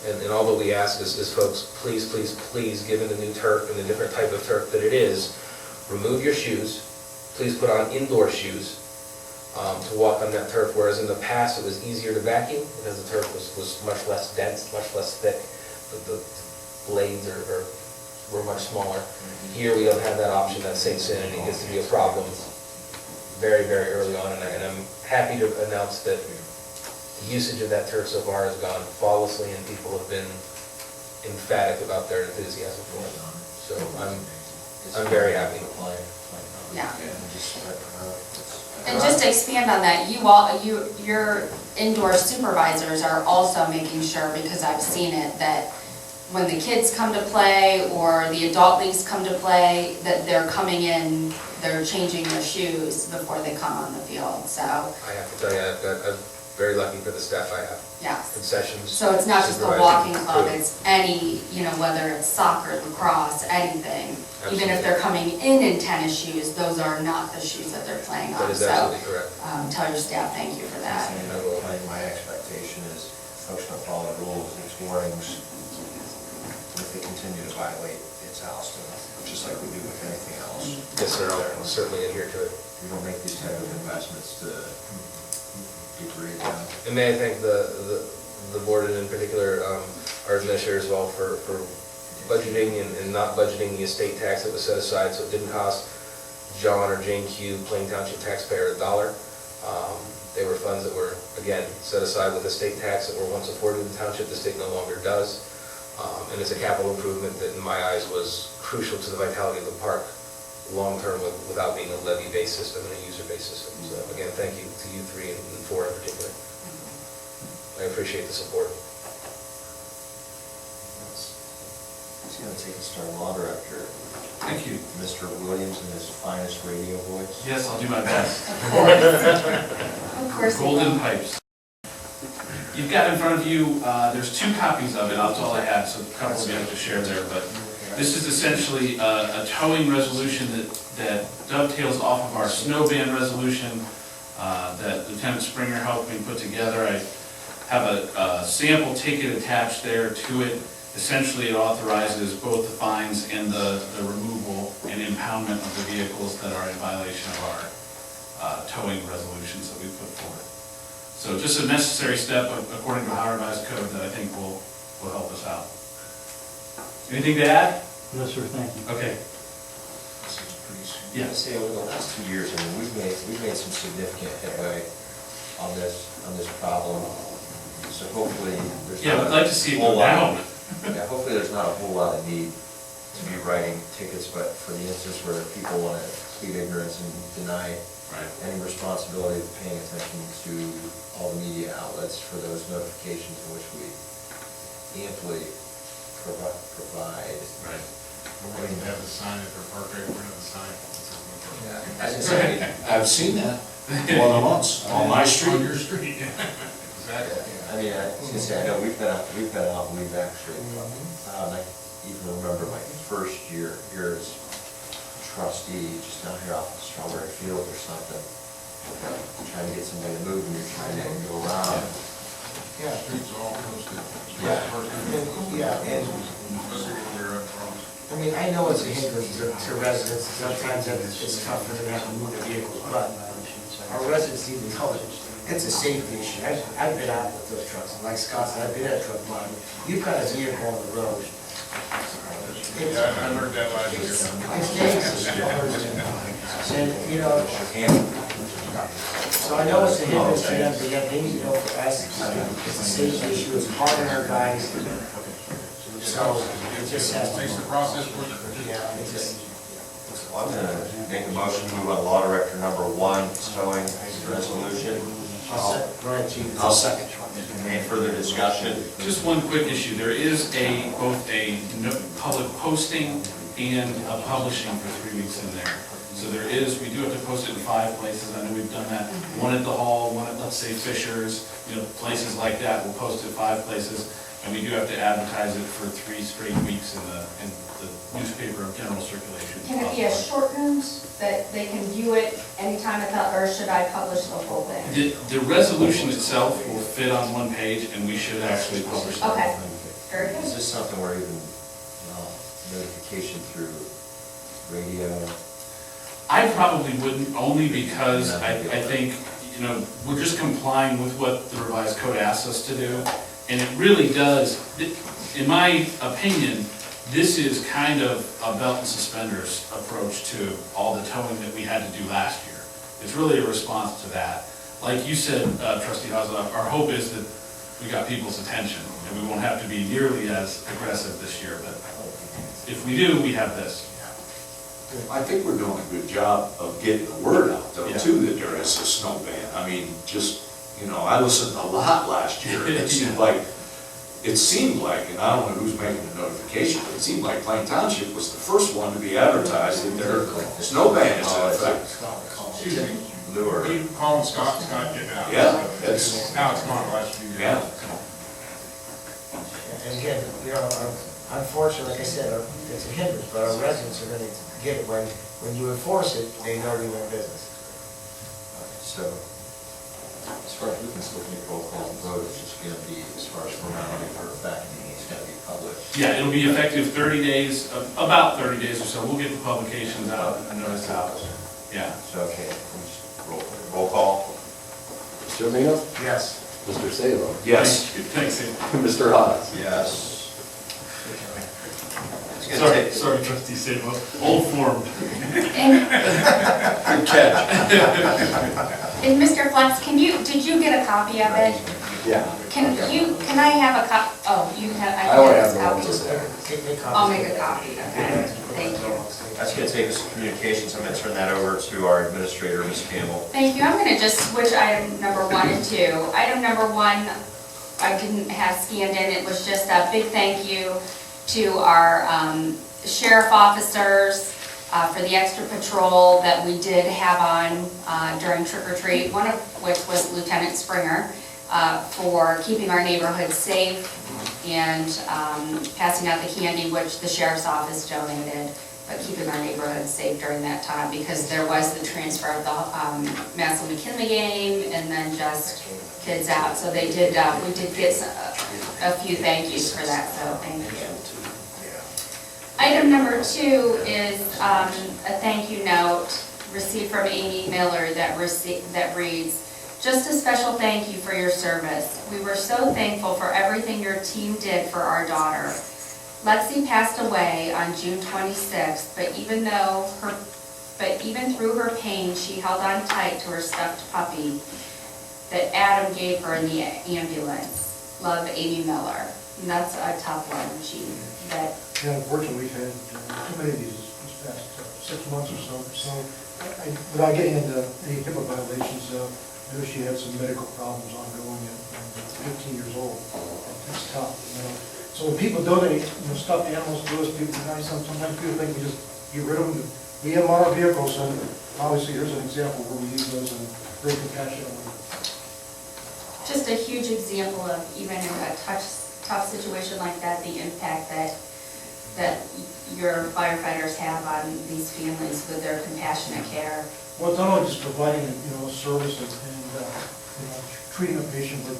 And all that we ask is folks, please, given the new turf and the different type of turf that it is, remove your shoes. Please put on indoor shoes to walk on that turf, whereas in the past it was easier to vacuum because the turf was much less dense, much less thick. The blades were much smaller. Here we don't have that option. That same sanity gets to be a problem very, very early on, and I'm happy to announce that the usage of that turf so far has gone flawlessly, and people have been emphatic about their enthusiasm for it. So I'm very happy. Yeah. And just to expand on that, your indoor supervisors are also making sure, because I've seen it, that when the kids come to play or the adult leagues come to play, that they're coming in, they're changing their shoes before they come on the field, so. I have to tell you, I'm very lucky for the staff I have. Yes. Concessions. So it's not just the supervisors, walking club, crew. it's any, whether it's soccer, lacrosse, anything. Even Absolutely. if they're coming in tennis shoes, those are not the shoes that they're playing on. That is absolutely correct. So, tell your staff thank you for that. My expectation is folks don't follow the rules, there's warnings. If they continue to violate, it's ousted, just like we do with anything else. Yes, sir, I'll certainly adhere to it. we don't make these type of investments to degrade them. And may I thank the board and in particular our administrator as well for budgeting and not budgeting the estate tax that was set aside, so it didn't cost John or Jane Q, Plain Township taxpayer, $1. They were funds that were, again, set aside with estate tax that were once afforded in the township, the state no longer does. And it's a capital improvement that in my eyes was crucial to the vitality of the park long-term without being a levy-based system and a user-based system. So again, thank you to you three and four in particular. I appreciate the support. He's going to take us to our law director, Thank you. Mr. Williams, in his finest radio voice. Yes, I'll do my best. Of course. Golden pipes. You've got in front of you, there's 2 copies of it, that's all I have, so a couple of you have to share there, but this is essentially a towing resolution that dovetails off of our snow ban resolution that Lieutenant Springer helped me put together. I have a sample ticket attached there to it. Essentially, it authorizes both the fines and the removal and impoundment of the vehicles that are in violation of our towing resolutions that we put forward. So just a necessary step according to our revised code that I think will help us out. Anything to add? No, sir, thank you. Okay. This is pretty soon. Yeah, say over the last 2 years, I mean, we've made some significant headway on this problem. So hopefully there's Yeah, not I'd like to see it a whole go lot. down. Yeah, hopefully there's not a whole lot of need to be writing tickets, but for the instance where people want to plead ignorance and deny any responsibility of paying attention to all the media outlets for those notifications in which we amply provide. Right. We're going to have the sign at their park right in front of the sign. Yeah, I just say, I've seen that more than once on my On street. your street. Exactly. I mean, I was gonna say, I know we've been out, and we've actually, I even remember my first year here as trustee, just down here off of Strawberry Field or something, trying to get somebody to move, and you're trying to go around. Yeah. Streets are all posted. Yeah, and, I mean, I know it's a hindrance to residents, sometimes it's tough for them to have to move their vehicles, but our residents need to know it. It's a safety issue. I've been out with those trucks, like Scott said, I've been at a truck body. You've got a vehicle on the road. Yeah, I heard that last year. It's dangerous. And, you know, so I know it's a hindrance to them, but yet they need to know for us, it's a safety issue, it's hard on our guys. So it just has to. Makes the process work. Yeah, it just. Well, I'm gonna make a motion to move on law director number 1, towing resolution. Go ahead, Chief. I'll second. Any further discussion? Just one quick issue. There is both a public posting and a publishing for 3 weeks in there. So we do have to post it in 5 places. I know we've done that. One at the hall, one at, let's say, Fisher's, places like that. We'll post it 5 places. And we do have to advertise it for 3 straight weeks in the newspaper of general circulation. Can it be a shortened, that they can view it anytime or should I publish the whole thing? The resolution itself will fit on 1 page, and we should actually publish the whole Okay. thing. Very good. Is this something where even notification through radio? I probably wouldn't, only because I think, we're just complying with what the revised code asks us to do. And it really does, in my opinion, this is kind of a belt and suspenders approach to all the towing that we had to do last year. It's really a response to that. Like you said, Trustee Haas, our hope is that we got people's attention and we won't have to be nearly as aggressive this year, but if we do, we have this. I think we're doing a good job of getting the word out though, Yeah. too, that there is a snow ban. I mean, I listened a lot last year, and it seemed like, and I don't know who's making the notification, but it seemed like Plain Township was the first one to be advertised that their snow ban is in effect. Lure. You call Scott, get out. Yeah, it's, Now it's not last few years. yeah. And again, unfortunately, like I said, it's a hindrance, but our residents are gonna get it when you enforce it, they know you're in business. So, as far as we can still make roll call and vote, it's just gonna be, as far as formality for effect, it's gotta be published. Yeah, it'll be effective 30 days, about 30 days or so. We'll get the publications out and notice out. Yeah. So, okay, roll call. Mr. Amino? Yes. Mr. Salem? Yes. Thanks, Amy. Mr. Haas? Yes. It's gonna take- Sorry, trustee Sabo, old form. Good catch. And Mr. Flex, did you get a copy of it? Yeah. Can I have a you have, I only have this the copy. ones there. I'll make a copy, okay, thank you. That's gonna take us to communications. I'm gonna turn that over to our administrator, Ms. Campbell. Thank you, I'm gonna just switch item number 1 and 2. Item number 1, I didn't have scanned in, it was just a big thank you to our sheriff officers for the extra patrol that we did have on during trick or treat, one of which was Lieutenant Springer, for keeping our neighborhood safe and passing out the candy, which the sheriff's office donated, but keeping our neighborhood safe during that time, because there was the transfer of the Massey-McKinley game and then just kids out. So they did, we did get a few thank yous for that, so thank you. Item number 2 is a thank you note received from Amy Miller that reads, "Just a special thank you for your service. We were so thankful for everything your team did for our daughter. Lexi passed away on June 26th, but even through her pain, she held on tight to her stuffed puppy that Adam gave her in the ambulance. Love, Amy Miller." And that's a tough one, Yeah, unfortunately, we've had too many of these this past 6 months or so. So, without getting into any HIPAA violations, I know she had some medical problems ongoing at 15 years old. It's tough, you know. So when people donate, stuffed animals to us, sometimes people think we just get rid of them. We have them on our vehicles, and obviously here's an example where we use those in a very compassionate way. just a huge example of, even in a tough situation like that, the impact that your firefighters have on these families with their compassionate care. Well, it's not only just providing, a service and treating a patient, but,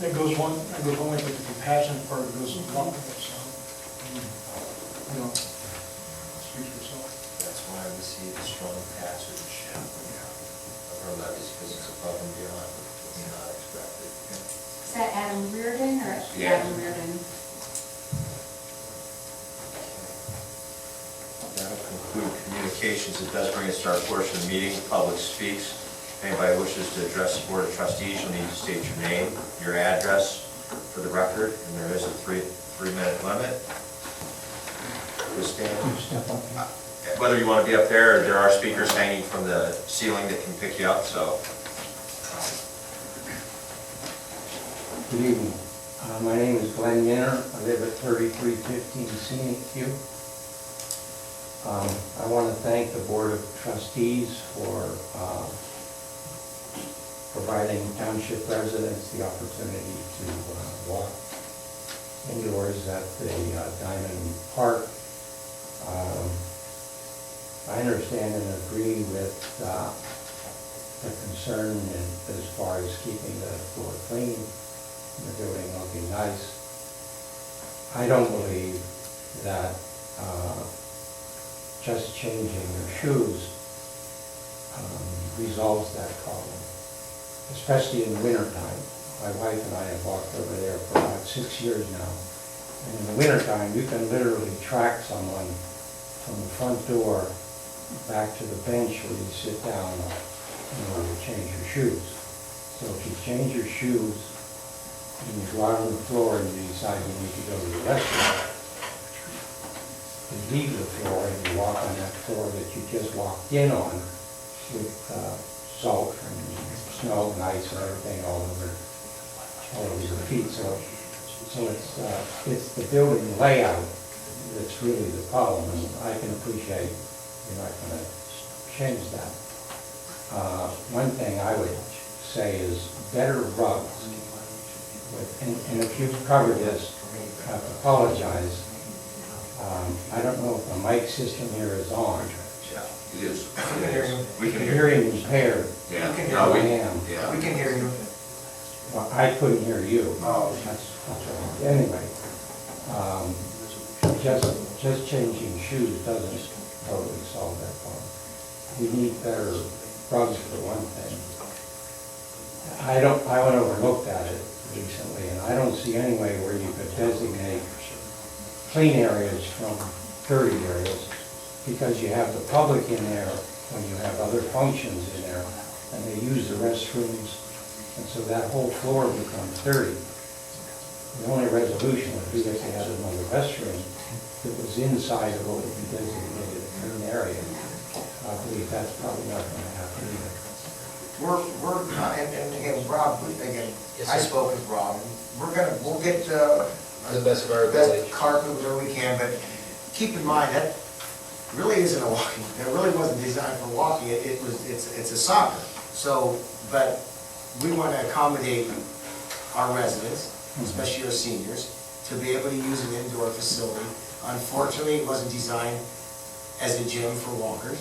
that goes one way, but the compassionate part goes along with it, so, speaks for itself. That's why we see the strong passage of our levies, because it's above and beyond what's not expected. Is that Adam Reardon or Yeah. Adam Reardon? That'll conclude communications. It does bring us to our portion of the meeting, public speaks. If anybody wishes to address the Board of Trustees, you'll need to state your name, your address for the record, and there is a three-minute limit. Please stand. Whether you want to be up there, or there are speakers hanging from the ceiling that can pick you up, so. Good evening. My name is Glenn Yenner. I live at 3315 Scenic View. I want to thank the Board of Trustees for providing township residents the opportunity to walk indoors at the Diamond Park. I understand and agree with the concern as far as keeping the floor clean, the building looking nice. I don't believe that just changing your shoes resolves that problem, especially in the wintertime. My wife and I have walked over there for about 6 years now. And in the wintertime, you can literally track someone from the front door back to the bench where you sit down in order to change your shoes. So if you change your shoes and you go out on the floor and you decide you need to go to the restroom, you leave the floor and you walk on that floor that you just walked in on with salt and snow and ice and everything all over your feet. So it's the building layout that's really the problem, and I can appreciate you're not going to change that. One thing I would say is better rugs. And if you've covered this, I apologize. I don't know if the mic system here is on. Yeah, it is. We can hear you. Hearing impaired. Yeah. We can No, I we- am. Yeah. We can hear you. Well, I couldn't hear you. Oh. That's all. Anyway, just changing shoes doesn't totally solve that problem. we need better rugs for one thing. I went over and looked at it recently, and I don't see any way where you could designate clean areas from dirty areas, because you have the public in there when you have other functions in there, and they use the restrooms, and so that whole floor becomes dirty. The only resolution would be if they had another restroom that was inside of what would be designated a clean area. I believe that's probably not going to happen either. And again, Rob, again, Yes, I sir. spoke with Rob, and we'll get To the best of our ability. best carpet, whatever we can, but keep in mind, that really isn't a walking, that really wasn't designed for walking, it's a soccer. So, but we want to accommodate our residents, especially our seniors, to be able to use an indoor facility. Unfortunately, it wasn't designed as a gym for walkers,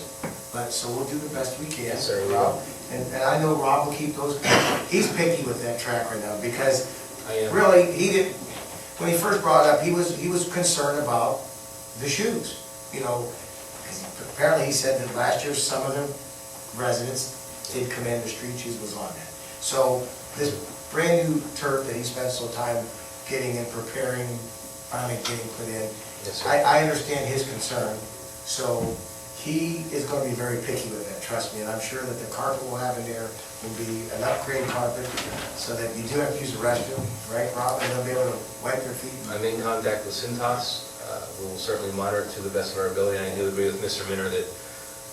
but, so we'll do the best we can. Yes, sir, we Rob. will. And I know Rob will keep those, he's picky with that track right now, because I am. really, he didn't, when he first brought it up, he was concerned about the shoes, you know. 'Cause apparently he said that last year, some of the residents did come in, the street shoes was on that. So this brand new turf that he spent so time getting and preparing, finally getting put in, Yes, sir. I understand his concern. So he is going to be very picky with that, trust me, and I'm sure that the carpet we'll have in there will be an upgrade carpet, so that you do have to use the restroom, right, Rob, and they'll be able to wipe their feet. I'm in contact with Cintas. We will certainly monitor it to the best of our ability, and I do agree with Mr. Minner that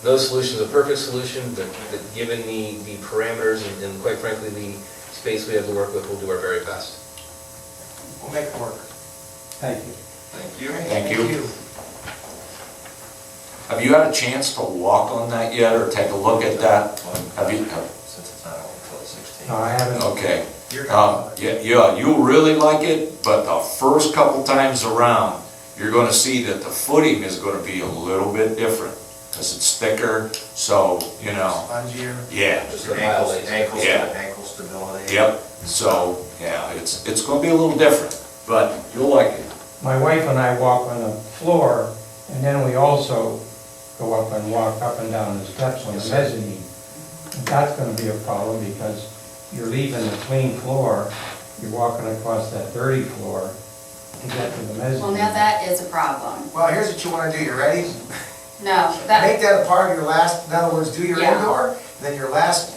no solution is a perfect solution, but that given the parameters and quite frankly, the space we have to work with, we'll do our very best. We'll make it work. Thank you. Thank you. Thank you. Have you had a chance to walk on that yet, or take a look at that? Have you? Since it's not open until the 16th. No, I haven't. Okay. You're gonna- Yeah, you'll really like it, but the first couple times around, you're gonna see that the footing is gonna be a little bit different, because it's thicker, so, you know, Spongier. yeah. Just the violations. Ankle stability. Yep, so, yeah, it's gonna be a little different, but you'll like it. My wife and I walk on the floor, and then we also go up and walk up and down the steps on the mezzanine. That's gonna be a problem, because you're leaving the clean floor, you're walking across that dirty floor to get to the mezzanine. Well, now that is a problem. Well, here's what you want to do, you ready? No, Make that, that a part of your last, in other words, do your Yeah. indoor, then your last,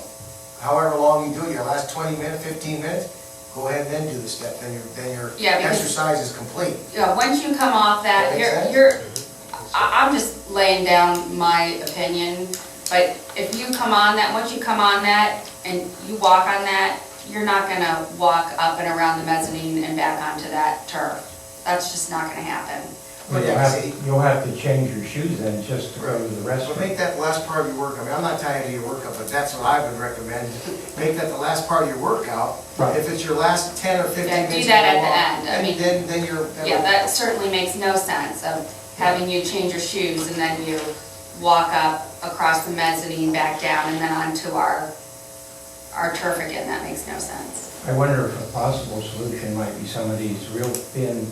however long you do it, your last 20 minutes, 15 minutes, go ahead and then do the step, then your Yeah, because- exercise is complete. once you come off that, That makes sense? I'm just laying down my opinion, but if you come on that, once you come on that and you walk on that, you're not gonna walk up and around the mezzanine and back onto that turf. That's just not gonna happen. Well, you'll have to change your shoes then, just to go to the So restroom. make that last part of your workout, I mean, I'm not telling you to do your workout, but that's what I would recommend. Make that the last part of your workout. Right. If it's your last 10 or 15 Yeah, do minutes. that you at go the off, end. I mean- Then you're. Yeah, that certainly makes no sense of having you change your shoes and then you walk up across the mezzanine, back down, and then onto our turf again. That makes no sense. I wonder if a possible solution might be some of these real thin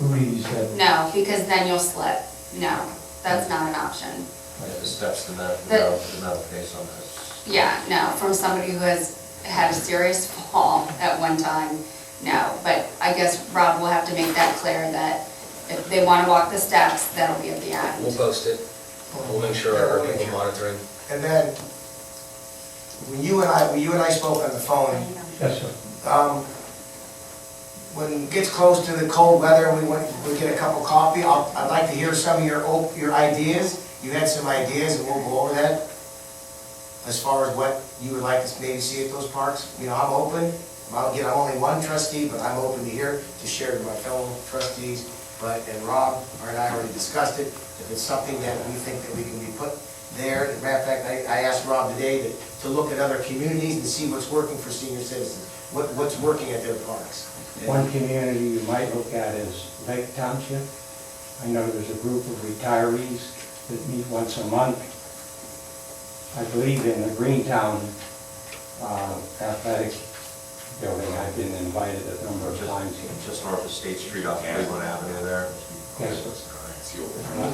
booties that, No, because then you'll slip. No, that's not an option. The steps, the metal face on this. Yeah, no, from somebody who has had a serious fall at one time, no. But I guess Rob will have to make that clear that if they want to walk the steps, that'll be at the We'll end. post it. We'll make sure our people monitoring. And then, when you and I spoke on the phone, yes, sir. when it gets close to the cold weather and we get a cup of coffee, I'd like to hear some of your ideas. You had some ideas and we'll go over that as far as what you would like us maybe see at those parks. You know, I'm open. Again, I'm only one trustee, but I'm open to hear, to share with my fellow trustees. And Rob and I already discussed it. If it's something that we think that we can be put there, as a matter of fact, I asked Rob today to look at other communities and see what's working for senior citizens, what's working at their parks. One community you might look at is Lake Township. I know there's a group of retirees that meet once a month. I believe in the Greentown Athletic Building, I've been invited a number of times. Just north of State Street off Cleveland Avenue there. Yes.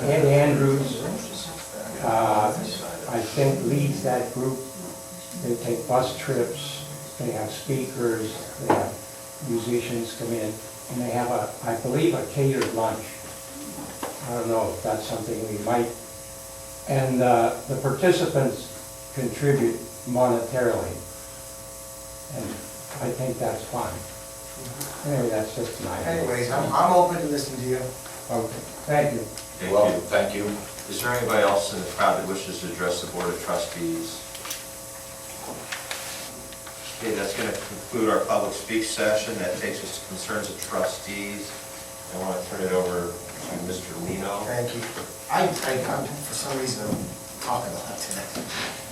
Ed Andrews I think leads that group. They take bus trips, they have speakers, they have musicians come in, and they have I believe, a catered lunch. I don't know if that's something we might, and the participants contribute monetarily, and I think that's fine. Anyway, that's just my idea. Anyways, I'm open to listening to you. Okay, thank you. Thank Well, you. thank you. Is there anybody else in the crowd that wishes to address the Board of Trustees? Okay, that's going to conclude our public speak session. That takes us to concerns of trustees. I want to turn it over to Mr. Lino. Thank you. I'm, for some reason, I'm talking a lot tonight.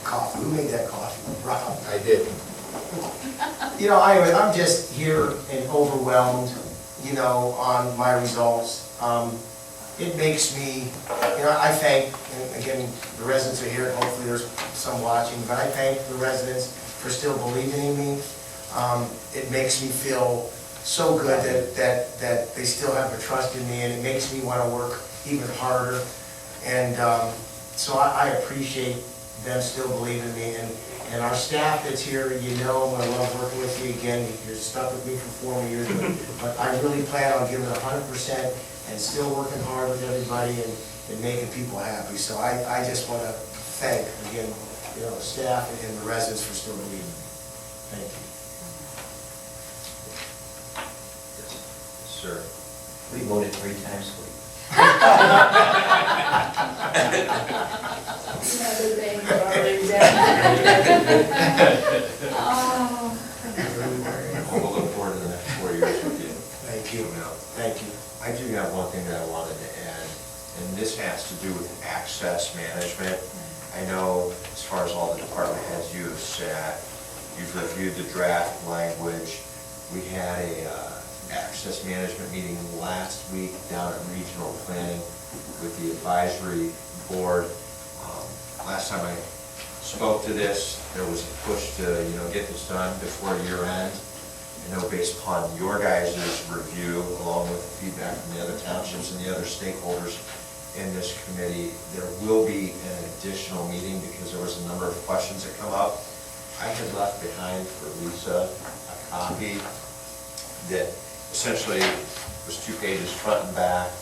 Coffee, who made that coffee? Rob. I did. You know, I'm just here and overwhelmed, you know, on my results. It makes me, you know, I thank, and again, the residents are here, hopefully there's some watching, but I thank the residents for still believing in me. It makes me feel so good that they still have a trust in me, and it makes me want to work even harder. And so I appreciate them still believing in me. And our staff that's here, you know, I love working with you again. You're stuck with me for 4 years, but I really plan on giving 100% and still working hard with everybody and making people happy. So I just want to thank, again, you know, the staff and the residents for still believing in me. Thank you. Yes, sir. We voted 3 times for you. Another thing for our exam. We'll look forward to the next 4 years with you. Thank you. Thank you. I do have one thing that I wanted to add, and this has to do with access management. I know as far as all the department heads you have sat, you've reviewed the draft language. We had a access management meeting last week down at Regional Planning with the advisory board. Last time I spoke to this, there was a push to, you know, get this done before year end. I know based upon your guys' review, along with feedback from the other townships and the other stakeholders in this committee, there will be an additional meeting because there was a number of questions that come up. I had left behind for Lisa a copy that essentially was 2 pages front and back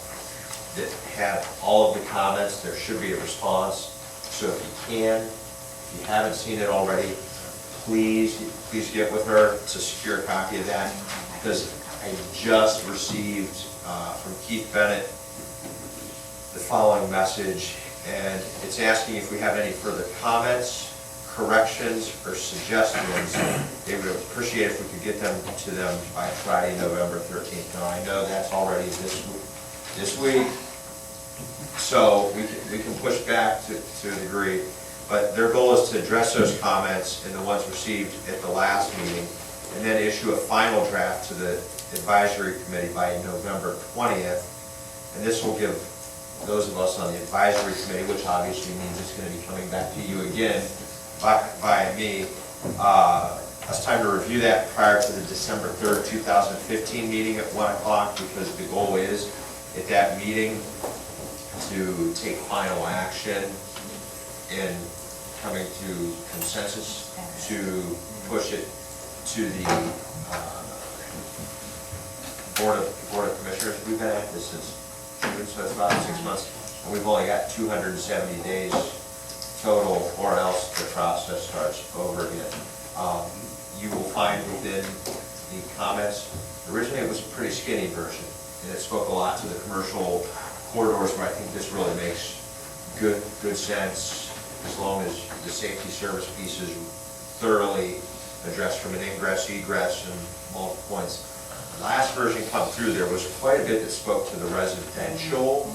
that had all of the comments. There should be a response. So if you can, if you haven't seen it already, please get with her to secure a copy of that, because I just received from Keith Bennett the following message, and it's asking if we have any further comments, corrections, or suggestions. They would appreciate if we could get them to them by Friday, November 13th. Now, I know that's already this week, so we can push back to a degree. But their goal is to address those comments and the ones received at the last meeting, and then issue a final draft to the advisory committee by November 20th. And this will give those of us on the advisory committee, which obviously means it's going to be coming back to you again by me, us time to review that prior to the December 3rd, 2015 meeting at 1 o'clock, because the goal is at that meeting to take final action in coming to consensus to push it to the Board of Commissioners. We've been at this since June, so it's about 6 months, and we've only got 270 days total, or else the process starts over again. You will find within the comments, originally it was a pretty skinny version, and it spoke a lot to the commercial corridors, where I think this really makes good sense, as long as the safety service piece is thoroughly addressed from an ingress, egress, and multiple points. The last version come through, there was quite a bit that spoke to the residential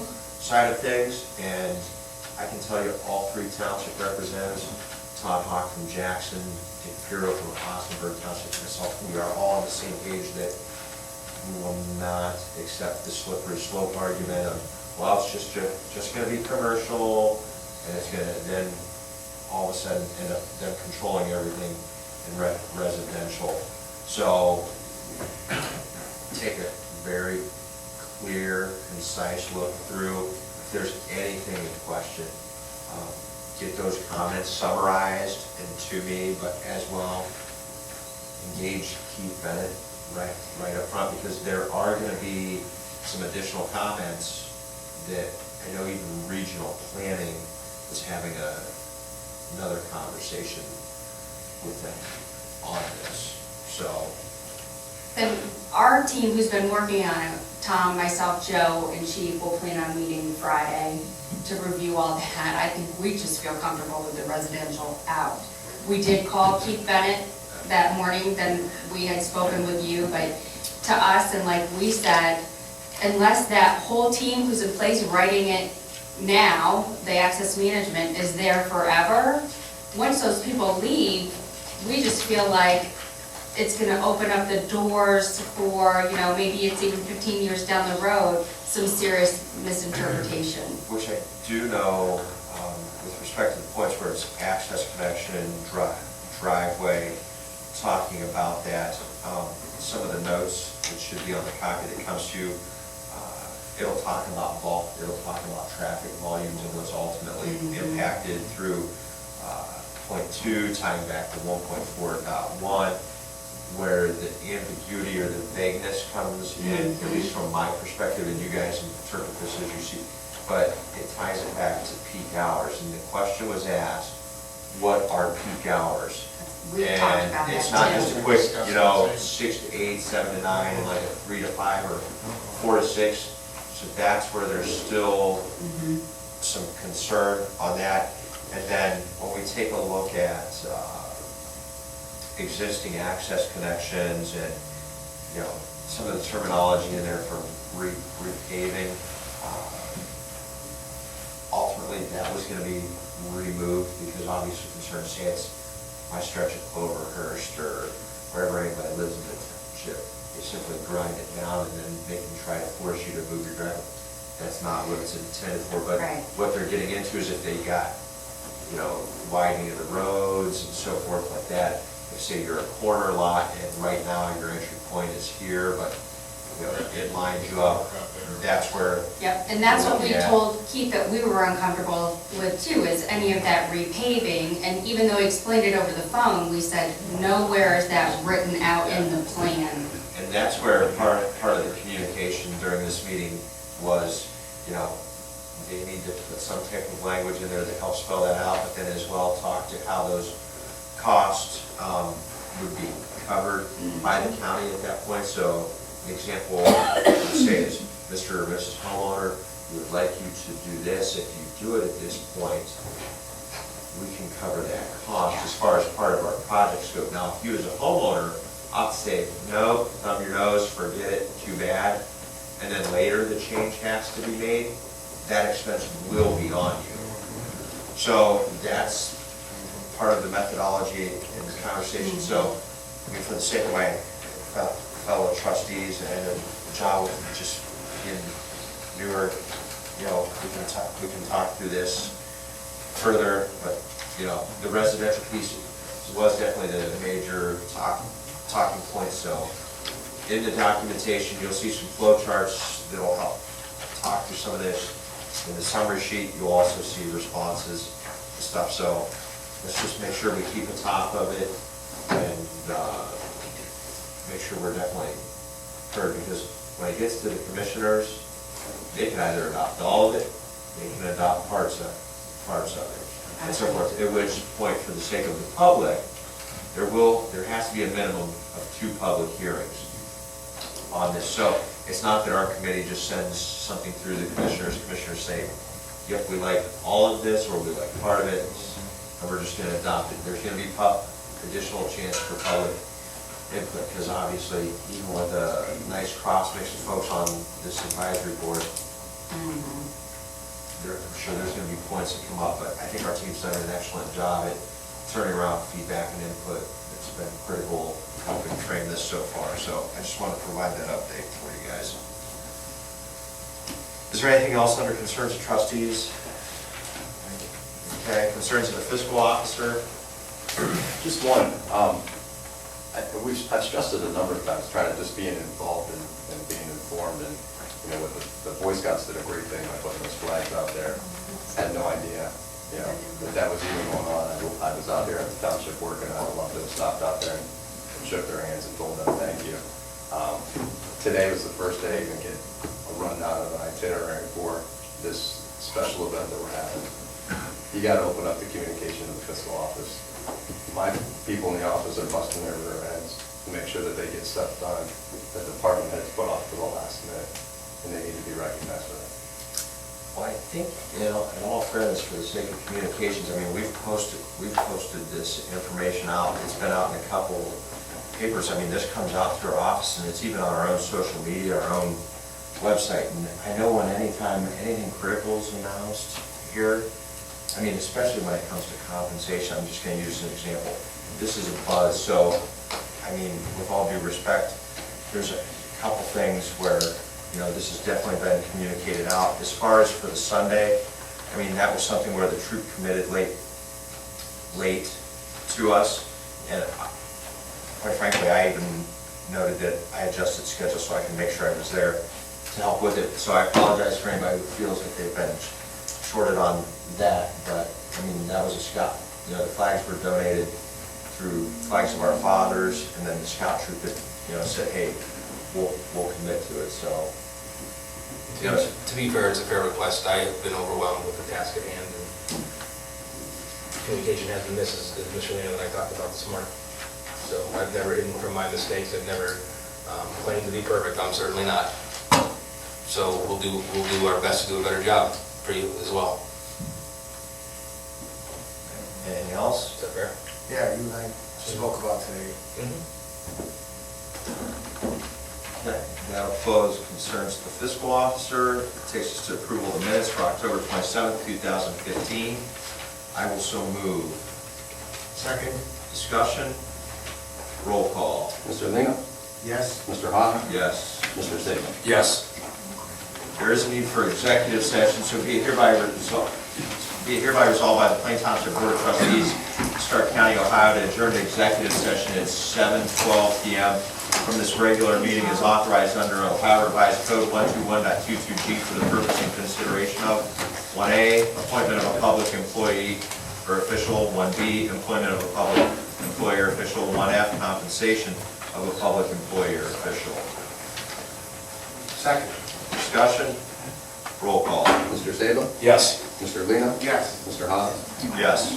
side of things, and I can tell you all 3 township representatives, Todd Hawk from Jackson, Dick Pirro from Ossenberg Township, and myself, we are all on the same page that we will not accept the slippery slope argument of, well, it's just going to be commercial, and it's going to then all of a sudden end up them controlling everything in residential. So take a very clear, concise look through. If there's anything in question, get those comments summarized and to me, but as well, engage Keith Bennett right up front, because there are going to be some additional comments that I know even regional planning is having another conversation with them on this, so. Then our team who's been working on it, Tom, myself, Joe, and Chief, will plan on meeting Friday to review all that. I think we just feel comfortable with the residential out. We did call Keith Bennett that morning, then we had spoken with you, but to us, and like we said, unless that whole team who's in place writing it now, the access management, is there forever, once those people leave, we just feel like it's gonna open up the doors for, you know, maybe it's even 15 years down the road, some serious misinterpretation. Which I do know, with respect to the points where it's access connection, driveway, talking about that, some of the notes that should be on the copy that comes to you, it'll talk about bulk, it'll talk about traffic volumes and what's ultimately impacted through point 2, tying back to 1.4.1, where the ambiguity or the vagueness comes in, at least from my perspective, and you guys interpret this as you see, but it ties it back to peak hours. And the question was asked, what are peak hours? We talked about that. It's not just a quick, 6 to 8, 7 to 9, and like a 3 to 5 or 4 to 6. So that's where there's still some concern on that. And then when we take a look at existing access connections and, some of the terminology in there for repaving, ultimately that was going to be removed because obviously concerns say it's my stretch of Cloverhurst or wherever anybody lives in the township. They simply grind it down and then they can try to force you to move your driveway. That's not what it's intended for, but what they're getting into is if they got, widening of the roads and so forth like that. If say you're a corner lot and right now your entry point is here, but it lines you up, that's where. Yep, and that's what we told Keith that we were uncomfortable with too, is any of that repaving. And even though he explained it over the phone, we said, nowhere is that written out in the plan. And that's where part of the communication during this meeting was, they need to put some type of language in there that helps spell that out, but then as well talk to how those costs would be covered by the county at that point. So an example, let's say is Mr. or Mrs. Homeowner, we would like you to do this. If you do it at this point, we can cover that cost as far as part of our project scope. Now, if you as a homeowner opt to say, no, thumb your nose, forget it, too bad, and then later the change has to be made, that expense will be on you. So that's part of the methodology in the conversation. So, for the sake of my fellow trustees and John, just in newer, we can talk through this further, but, the residential piece was definitely the major talking point. So in the documentation, you'll see some flow charts that'll help talk through some of this. In the summary sheet, you'll also see responses and stuff. So let's just make sure we keep on top of it and make sure we're definitely heard, because when it gets to the commissioners, they can either adopt all of it, they can adopt parts of it, and so forth. At which point, for the sake of the public, there has to be a minimum of 2 public hearings on this. So it's not that our committee just sends something through the commissioners say, yep, we like all of this, or we like part of it, and we're just going to adopt it. There's going to be additional chance for public input, because obviously, even with a nice cross mix of folks on this advisory board, I'm sure there's going to be points that come up, but I think our team's done an excellent job at turning around feedback and input. It's been critical helping frame this so far, so I just want to provide that update for you guys. Is there anything else under concerns of trustees? Okay, concerns of the fiscal officer? Just one. I've stressed it a number of times, trying to just being involved and being informed, and with the Boy Scouts did a great thing by putting those flags out there. Had no idea you know, that that was even going on. I was out there at the township working, I loved to have stopped out there and shook their hands and told them thank you. Today was the first day to get a rundown of an itinerary for this special event that we're having. You gotta open up the communication to the fiscal office. My people in the office are busting their rear ends to make sure that they get stuff done that the department heads put off to the last minute, and they need to be recognized for that. Well, I think, you know, in all fairness, for the sake of communications, I mean, we've posted this information out. It's been out in a couple papers. I mean, this comes out through our office, and it's even on our own social media, our own website. And I know when anytime anything critical is announced here, I mean, especially when it comes to compensation, I'm just gonna use an example. This is a buzz, so, I mean, with all due respect, there's a couple things where, you know, this has definitely been communicated out. As far as for the Sunday, I mean, that was something where the troop committed late to us, and quite frankly, I even noted that I adjusted schedule so I can make sure I was there to help with it. So I apologize for anybody who feels that they've been shorted on that, but, I mean, that was a scout. You know, the flags were donated through Flags of Our Fathers, and then the scout troop that, you know, said, hey, we'll commit to it, so. To be fair, it's a fair request. I have been overwhelmed with the task at hand, and communication has been this, as Mr. Lino and I talked about this morning. So I've never hidden from my mistakes. I've never claimed to be perfect. I'm certainly not. So we'll do our best to do a better job for you as well. Anything else? Is that fair? Yeah, you and I spoke about today. That'll close concerns to the fiscal officer. It takes us to approval of the minutes for October 27th, 2015. I will so move. Second? Discussion? Roll call. Mr. Lino? Yes? Mr. Hawes? Yes. Mr. Sabin? Yes. There is a need for executive session, so be it hereby resolved by the Plain Township Board of Trustees, Stark County, Ohio, to adjourn to executive session at 7:12 p.m. from this regular meeting as authorized under Ohio Revised Code 121.22G for the purpose and consideration of 1A, appointment of a public employee or official, 1B, employment of a public employee or official, 1F, compensation of a public employee or official. Second? Discussion? Roll call. Mr. Sabin? Yes. Mr. Lino? Yes. Mr. Hawes? Yes.